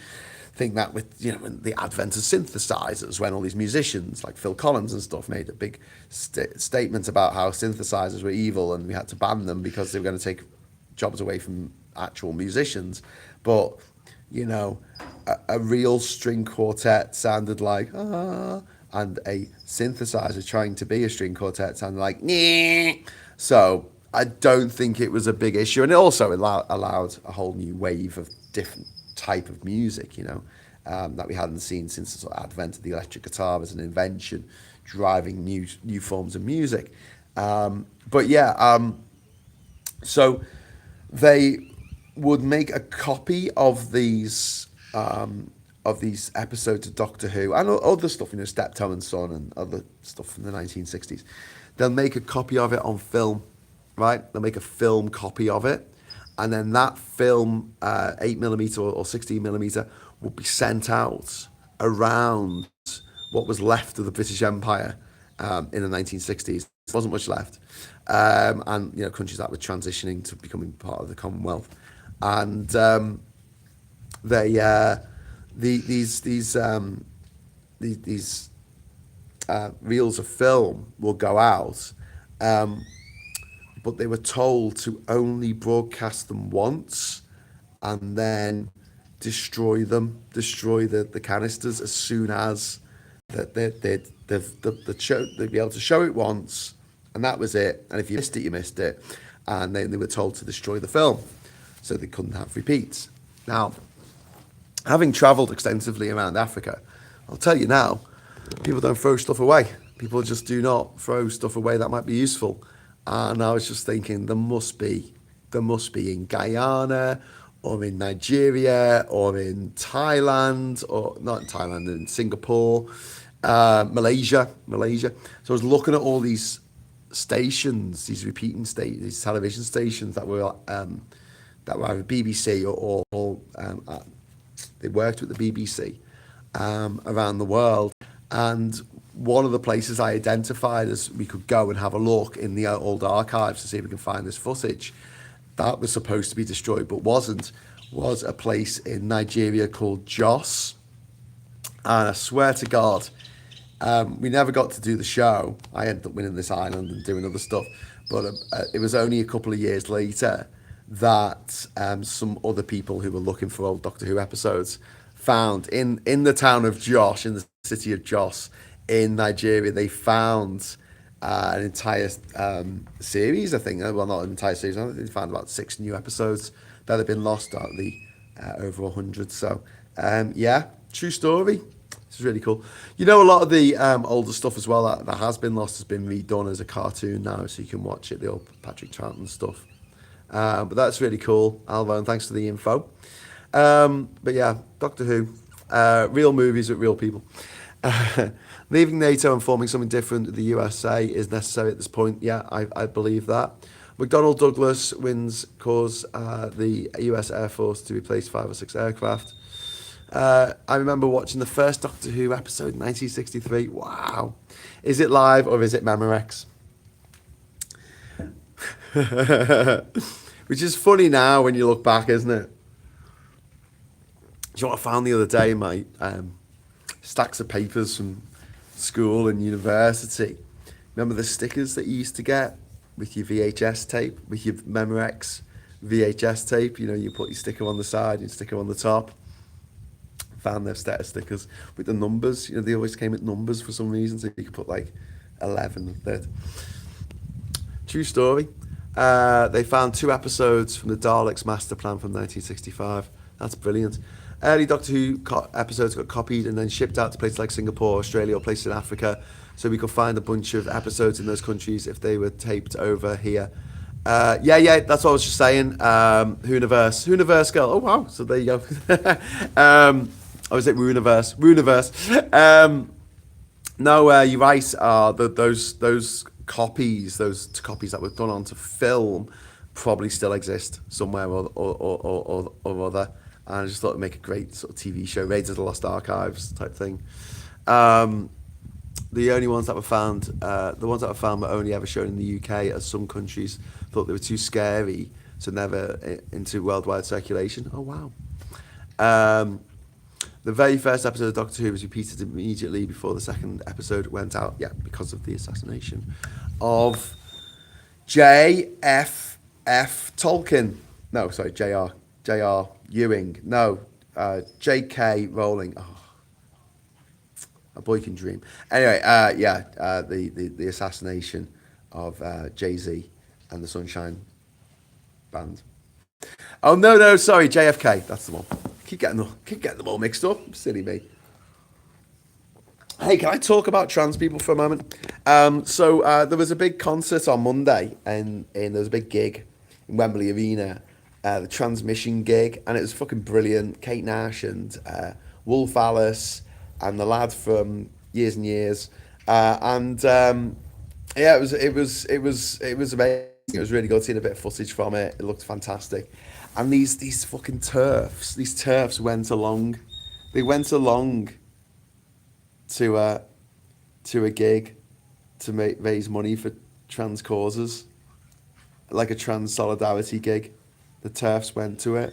thing that with, when the advent of synthesizers, when all these musicians like Phil Collins and stuff made a big statement about how synthesizers were evil and we had to ban them because they were going to take jobs away from actual musicians. But, a real string quartet sounded like and a synthesizer trying to be a string quartet sounded like nah. So I don't think it was a big issue, and it also allowed a whole new wave of different type of music, that we hadn't seen since the sort of advent of the electric guitar as an invention, driving new forms of music. But yeah, so they would make a copy of these episodes of Doctor Who and other stuff, Steptoe and Son and other stuff from the 1960s. They'll make a copy of it on film, right? They'll make a film copy of it, and then that film, 8mm or 16mm, will be sent out around what was left of the British Empire in the 1960s. There wasn't much left, and countries that were transitioning to becoming part of the Commonwealth, and these reels of film will go out, but they were told to only broadcast them once, and then destroy the canisters as soon as that they'd be able to show it once, and that was it. And if you missed it, you missed it. And then they were told to destroy the film, so they couldn't have repeats. Now, having travelled extensively around Africa, I'll tell you now, people don't throw stuff away. People just do not throw stuff away that might be useful. And I was just thinking, there must be in Guyana, or in Nigeria, or in Thailand, or not in Thailand, in Singapore, Malaysia. So I was looking at all these stations, these these television stations that were either BBC or they worked with the BBC around the world. And one of the places I identified as we could go and have a look in the old archives to see if we can find this footage that was supposed to be destroyed but wasn't, was a place in Nigeria called Jos. And I swear to God, we never got to do the show. I ended up winning this island and doing other stuff. But it was only a couple of years later that some other people who were looking for old Doctor Who episodes found in the town of Jos, in the city of Jos in Nigeria, they found an entire series, I think. Well, not an entire series. I think they found about 6 new episodes that had been lost out of the over 100. So, yeah, true story. This is really cool. You know, a lot of the older stuff as well that has been lost has been redone as a cartoon now, so you can watch it, the old Patrick Troughton stuff. But that's really cool, Alvo, and thanks for the info. But yeah, Doctor Who, real movies with real people. Leaving NATO and forming something different with the USA is necessary at this point. Yeah, I believe that. McDonnell Douglas wins cause the US Air Force to replace 5 or 6 aircraft. I remember watching the first Doctor Who episode in 1963. Wow. Is it live or is it Memorex? Which is funny now when you look back, isn't it? Do you know what I found the other day, mate? Stacks of papers from school and university. Remember the stickers that you used to get with your VHS tape, with your Memorex VHS tape? You know, you put your sticker on the side, your sticker on the top. Found their set of stickers with the numbers. You know, they always came with numbers for some reason, so you could put like 11 and 30. True story. They found 2 episodes from the Daleks master plan from 1965. That's brilliant. Early Doctor Who episodes got copied and then shipped out to places like Singapore, Australia, or places in Africa, so we could find a bunch of episodes in those countries if they were taped over here. Yeah, that's what I was just saying. Whoniverse girl. Oh wow, so there you go. I was like Whoniverse. No, you're right. Those copies that were done onto film probably still exist somewhere or other. And I just thought it'd make a great sort of TV show, Raiders of the Lost Archives type thing. The only ones that were found, the ones that were found were only ever shown in the UK, as some countries thought they were too scary, so never into worldwide circulation. Oh wow. The very first episode of Doctor Who was repeated immediately before the second episode went out, yeah, because of the assassination of J.F.F. Tolkien. No, sorry, J.R. Ewing. No, J.K. Rowling. Oh, a boy can dream. Anyway, the assassination of Jay-Z and the Sunshine Band. Oh no, sorry, JFK. That's the one. Keep getting them all mixed up. Silly me. Hey, can I talk about trans people for a moment? So there was a big concert on Monday, and there was a big gig in Wembley Arena, the Transmission gig, and it was fucking brilliant. Kate Nash and Wolf Alice and the lad from Years and Years, yeah, it was amazing. It was really good seeing a bit of footage from it. It looked fantastic. And these fucking TERFs went along. They went along to a gig to raise money for trans causes, like a trans solidarity gig. The TERFs went to it.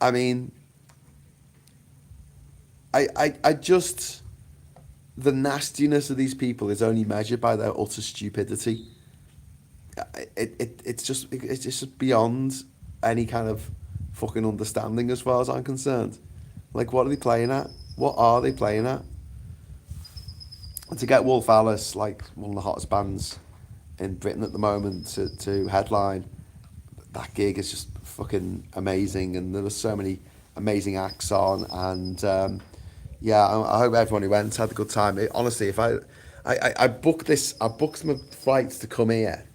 I mean, I just, the nastiness of these people is only measured by their utter stupidity. It's just beyond any kind of fucking understanding as far as I'm concerned. Like, what are they playing at? What are they playing at? And to get Wolf Alice, like one of the hottest bands in Britain at the moment, to headline, that gig is just fucking amazing, and there were so many amazing acts on, and yeah, I hope everyone who went had a good time. Honestly, if I booked my flights to come here,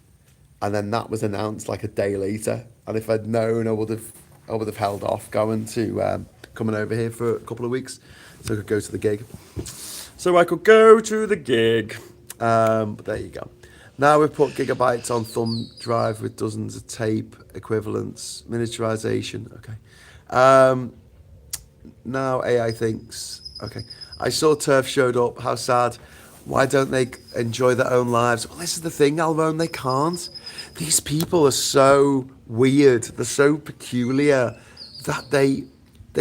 and then that was announced like a day later. And if I'd known, I would have held off going to coming over here for a couple of weeks, so I could go to the gig. But there you go. Now we've put gigabytes on thumb drive with dozens of tape equivalents, miniaturization. Okay. Now AI thinks. Okay. I saw Turf showed up. How sad. Why don't they enjoy their own lives? Well, this is the thing, Alvone. They can't. These people are so weird. They're so peculiar that they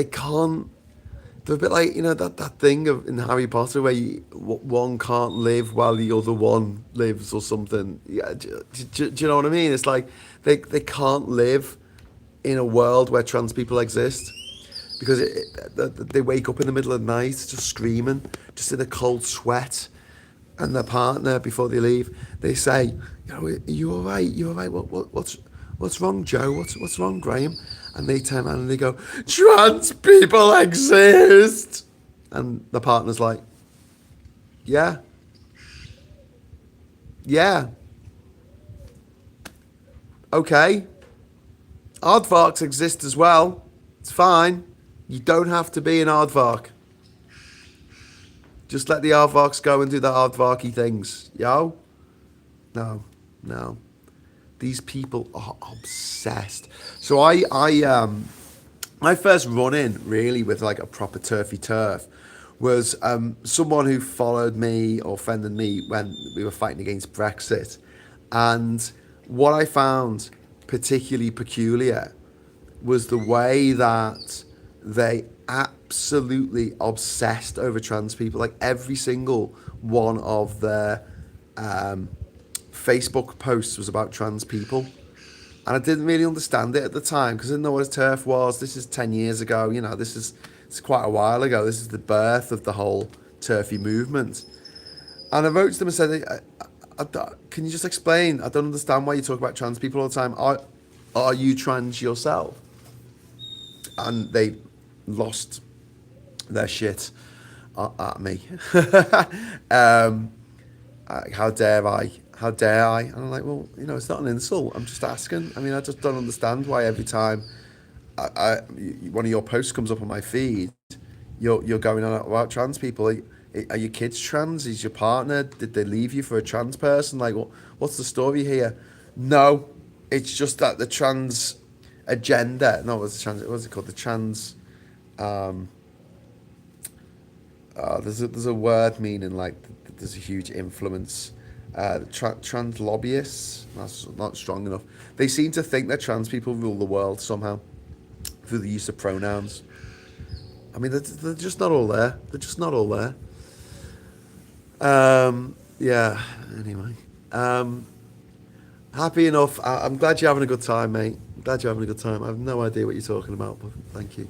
can't. They're a bit like, that thing in Harry Potter where one can't live while the other one lives or something. Yeah, do you know what I mean? It's like they can't live in a world where trans people exist because they wake up in the middle of the night just screaming, just in a cold sweat. And their partner, before they leave, they say, are you all right? You all right? What's wrong, Joe? What's wrong, Graham? And they turn around and they go, trans people exist. And the partner's like, yeah. Okay. Aardvarks exist as well. It's fine. You don't have to be an aardvark. Just let the aardvarks go and do the aardvarky things. Yo? No. These people are obsessed. So my first run-in, really, with like a proper turfy turf was someone who followed me or friended me when we were fighting against Brexit. And what I found particularly peculiar was the way that they absolutely obsessed over trans people. Like every single one of their Facebook posts was about trans people. And I didn't really understand it at the time because I didn't know what a turf was. This is 10 years ago. It's quite a while ago. This is the birth of the whole turfy movement. And I wrote to them and said, can you just explain? I don't understand why you talk about trans people all the time. Are you trans yourself? And they lost their shit at me. How dare I? And I'm like, well, it's not an insult. I'm just asking. I mean, I just don't understand why every time one of your posts comes up on my feed, you're going on about trans people. Are your kids trans? Is your partner? Did they leave you for a trans person? Like, what's the story here? No, it's just that the trans agenda. No, what's it called? The trans. There's a word meaning like there's a huge influence. Trans lobbyists. That's not strong enough. They seem to think that trans people rule the world somehow through the use of pronouns. I mean, they're just not all there. Yeah. Anyway. Happy enough. I'm glad you're having a good time, mate. I'm glad you're having a good time. I have no idea what you're talking about, but thank you.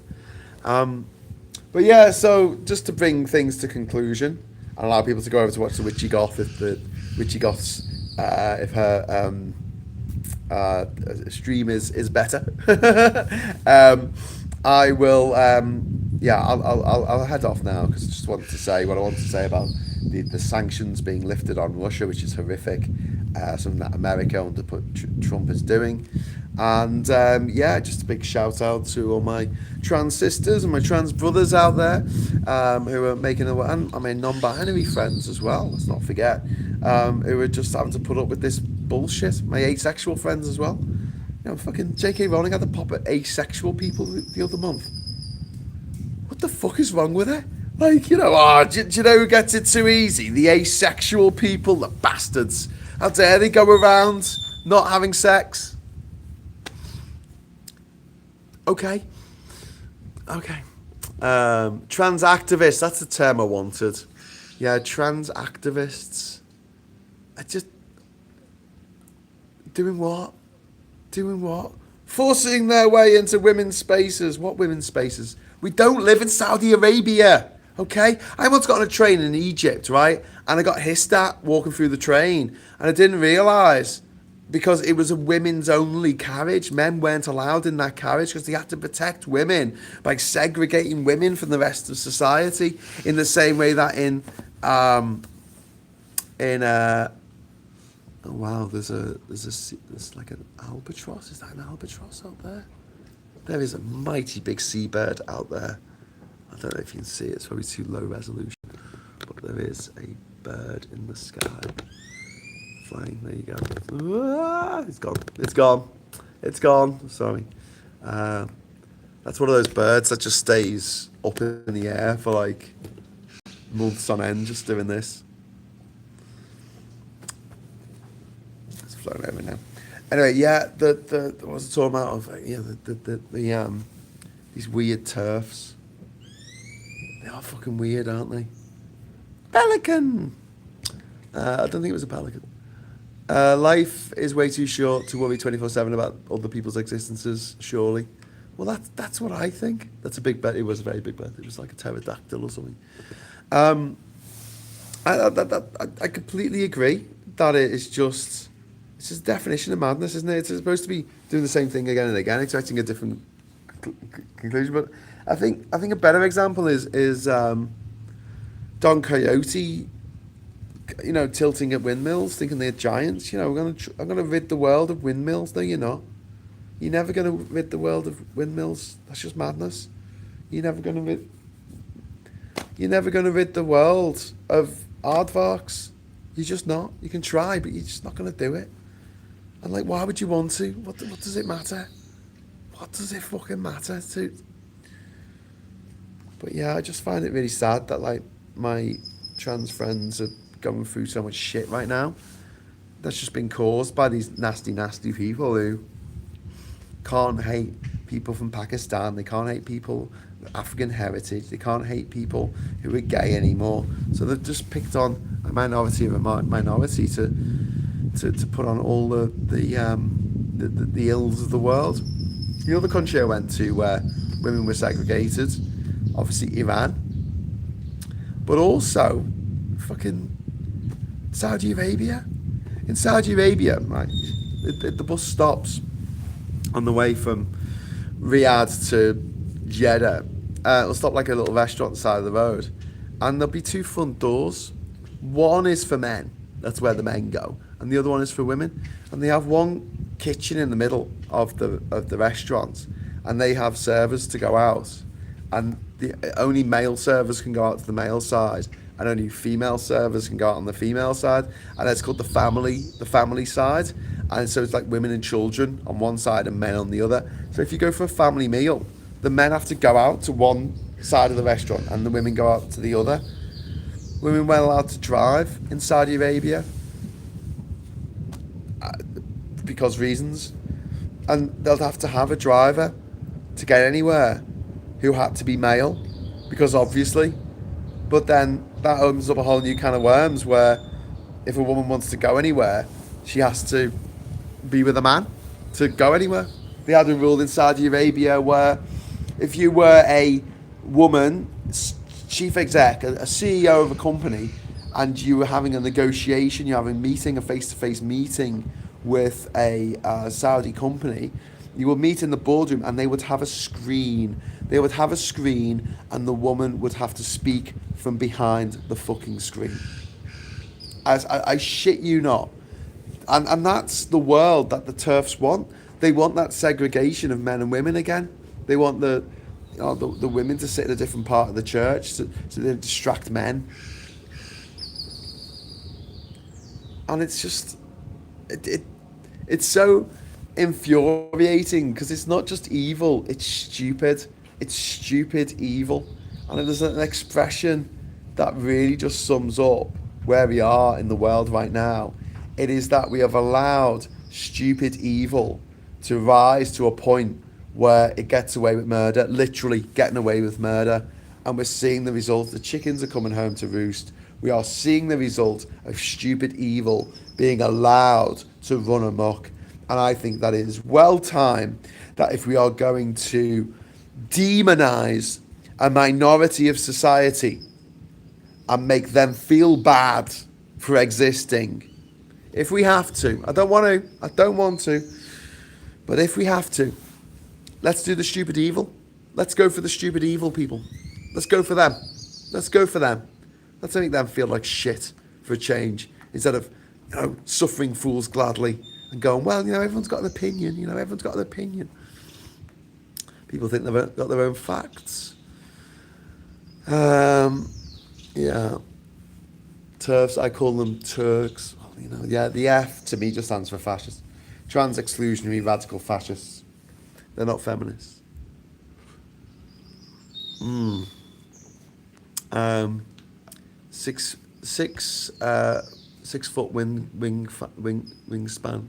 But yeah, so just to bring things to conclusion and allow people to go over to watch the Witchy Goth if the Witchy Goth's if her stream is better. I will I'll head off now because I just wanted to say what I want to say about the sanctions being lifted on Russia, which is horrific, something that America under Trump is doing. And just a big shout out to all my trans sisters and my trans brothers out there who are making and my non-binary friends as well, let's not forget, who are just having to put up with this bullshit. My asexual friends as well. Fucking J.K. Rowling had to pop at asexual people the other month. What the fuck is wrong with her? Like, do you know who gets it too easy? The asexual people, the bastards. How dare they go around not having sex? Okay. Trans activists, that's the term I wanted. Yeah, trans activists. Doing what? Forcing their way into women's spaces. What women's spaces? We don't live in Saudi Arabia, okay? I once got on a train in Egypt, right? And I got hissed at walking through the train. And I didn't realise because it was a women's only carriage. Men weren't allowed in that carriage because they had to protect women by segregating women from the rest of society in the same way that oh wow, there's like an albatross. Is that an albatross out there? There is a mighty big seabird out there. I don't know if you can see it, it's probably too low resolution, but there is a bird in the sky flying. There you go. It's gone. It's gone. It's gone. Sorry. That's one of those birds that just stays up in the air for like months on end, just doing this. It's flown over now. Anyway, yeah, what was I talking about? These weird turfs. They are fucking weird, aren't they? Pelican! I don't think it was a pelican. Life is way too short to worry 24/7 about other people's existences, surely. Well, that's what I think. That's a big bird. It was a very big bird. It was like a pterodactyl or something. I completely agree that it's just a definition of madness, isn't it? It's supposed to be doing the same thing again and again, expecting a different conclusion. But I think a better example is Don Quixote, tilting at windmills, thinking they're giants. I'm gonna rid the world of windmills. No, you're not. You're never gonna rid the world of windmills. That's just madness. You're never gonna rid the world of aardvarks. You're just not. You can try, but you're just not gonna do it. And why would you want to? What does it matter? What does it fucking matter to? But yeah, I just find it really sad that my trans friends are going through so much shit right now. That's just been caused by these nasty, nasty people who can't hate people from Pakistan. They can't hate people with African heritage. They can't hate people who are gay anymore. So they've just picked on a minority of a minority to put on all the ills of the world. The other country I went to where women were segregated, obviously Iran, but also fucking Saudi Arabia. In Saudi Arabia, right, the bus stops on the way from Riyadh to Jeddah. It'll stop like a little restaurant on the side of the road, and there'll be two front doors. One is for men, that's where the men go, and the other one is for women. And they have one kitchen in the middle of the restaurant, and they have servers to go out, and only male servers can go out to the male side, and only female servers can go out on the female side, and it's called the family side. And so it's like women and children on one side and men on the other. So if you go for a family meal, the men have to go out to one side of the restaurant and the women go out to the other. Women weren't allowed to drive in Saudi Arabia because reasons, and they'll have to have a driver to get anywhere who had to be male, because obviously. But then that opens up a whole new can of worms where if a woman wants to go anywhere, she has to be with a man to go anywhere. They had a rule in Saudi Arabia where if you were a woman, chief exec, a CEO of a company, and you were having a negotiation, you're having a meeting, a face-to-face meeting with a Saudi company, you would meet in the boardroom and they would have a screen. They would have a screen and the woman would have to speak from behind the fucking screen. I shit you not. And that's the world that the TERFs want. They want that segregation of men and women again. They want the women to sit in a different part of the church so they distract men. And it's just, it's so infuriating because it's not just evil, it's stupid. It's stupid evil. And there's an expression that really just sums up where we are in the world right now. It is that we have allowed stupid evil to rise to a point where it gets away with murder, literally getting away with murder. And we're seeing the results. The chickens are coming home to roost. We are seeing the result of stupid evil being allowed to run amok. And I think that it is well time that if we are going to demonize a minority of society and make them feel bad for existing, if we have to, I don't want to, but if we have to, let's do the stupid evil. Let's go for the stupid evil people. Let's go for them. Let's make them feel like shit for a change, instead of suffering fools gladly and going, well, everyone's got an opinion. People think they've got their own facts. Yeah. TERFs, I call them Turks. Well, you know, yeah, the F to me just stands for fascist. Trans exclusionary radical fascists. They're not feminists. Um, six six 6 foot wingspan.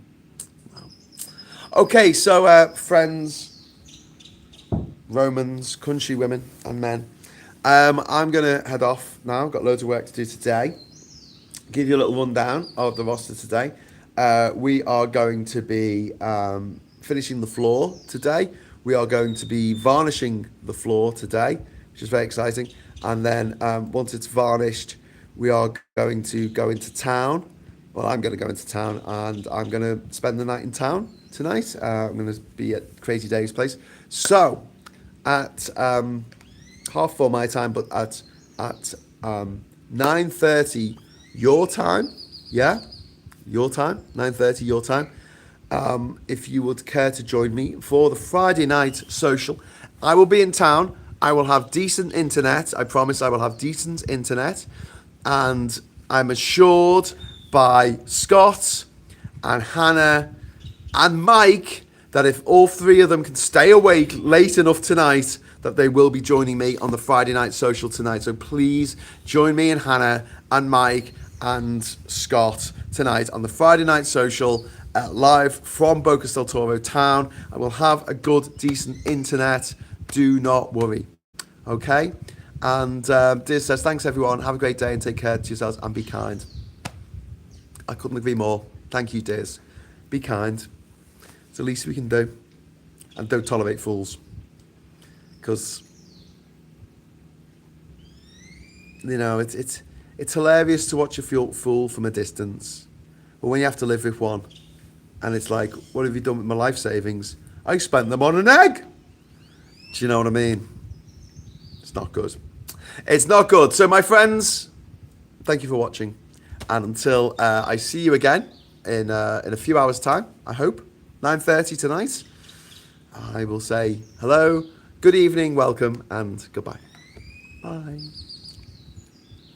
Wow. Okay, so friends, Romans, country women and men. I'm gonna head off now. Got loads of work to do today. Give you a little rundown of the roster today. We are going to be finishing the floor today. We are going to be varnishing the floor today, which is very exciting. And then once it's varnished, we are going to go into town. Well, I'm going to go into town and I'm going to spend the night in town tonight. I'm going to be at Crazy Dave's place. So, at 4:30 my time, but at 9:30 your time, yeah, your time, 9:30 your time. If you would care to join me for the Friday night social, I will be in town. I will have decent internet. I promise I will have decent internet. And I'm assured by Scott and Hannah and Mike that if all three of them can stay awake late enough tonight, that they will be joining me on the Friday night social tonight. So please join me and Hannah and Mike and Scott tonight on the Friday night social live from Bocas del Toro town. I will have a good, decent internet. Do not worry. Okay? And Diz says, thanks everyone. Have a great day and take care to yourselves and be kind. I couldn't agree more. Thank you, Diz. Be kind. It's the least we can do. And don't tolerate fools. Because, you know, it's hilarious to watch a fool from a distance. But when you have to live with one, and it's like, what have you done with my life savings? I spent them on an egg. Do you know what I mean? It's not good. It's not good. So, my friends, thank you for watching. And until I see you again in a few hours' time, I hope, 9:30 tonight, I will say hello, good evening, welcome, and goodbye. Bye.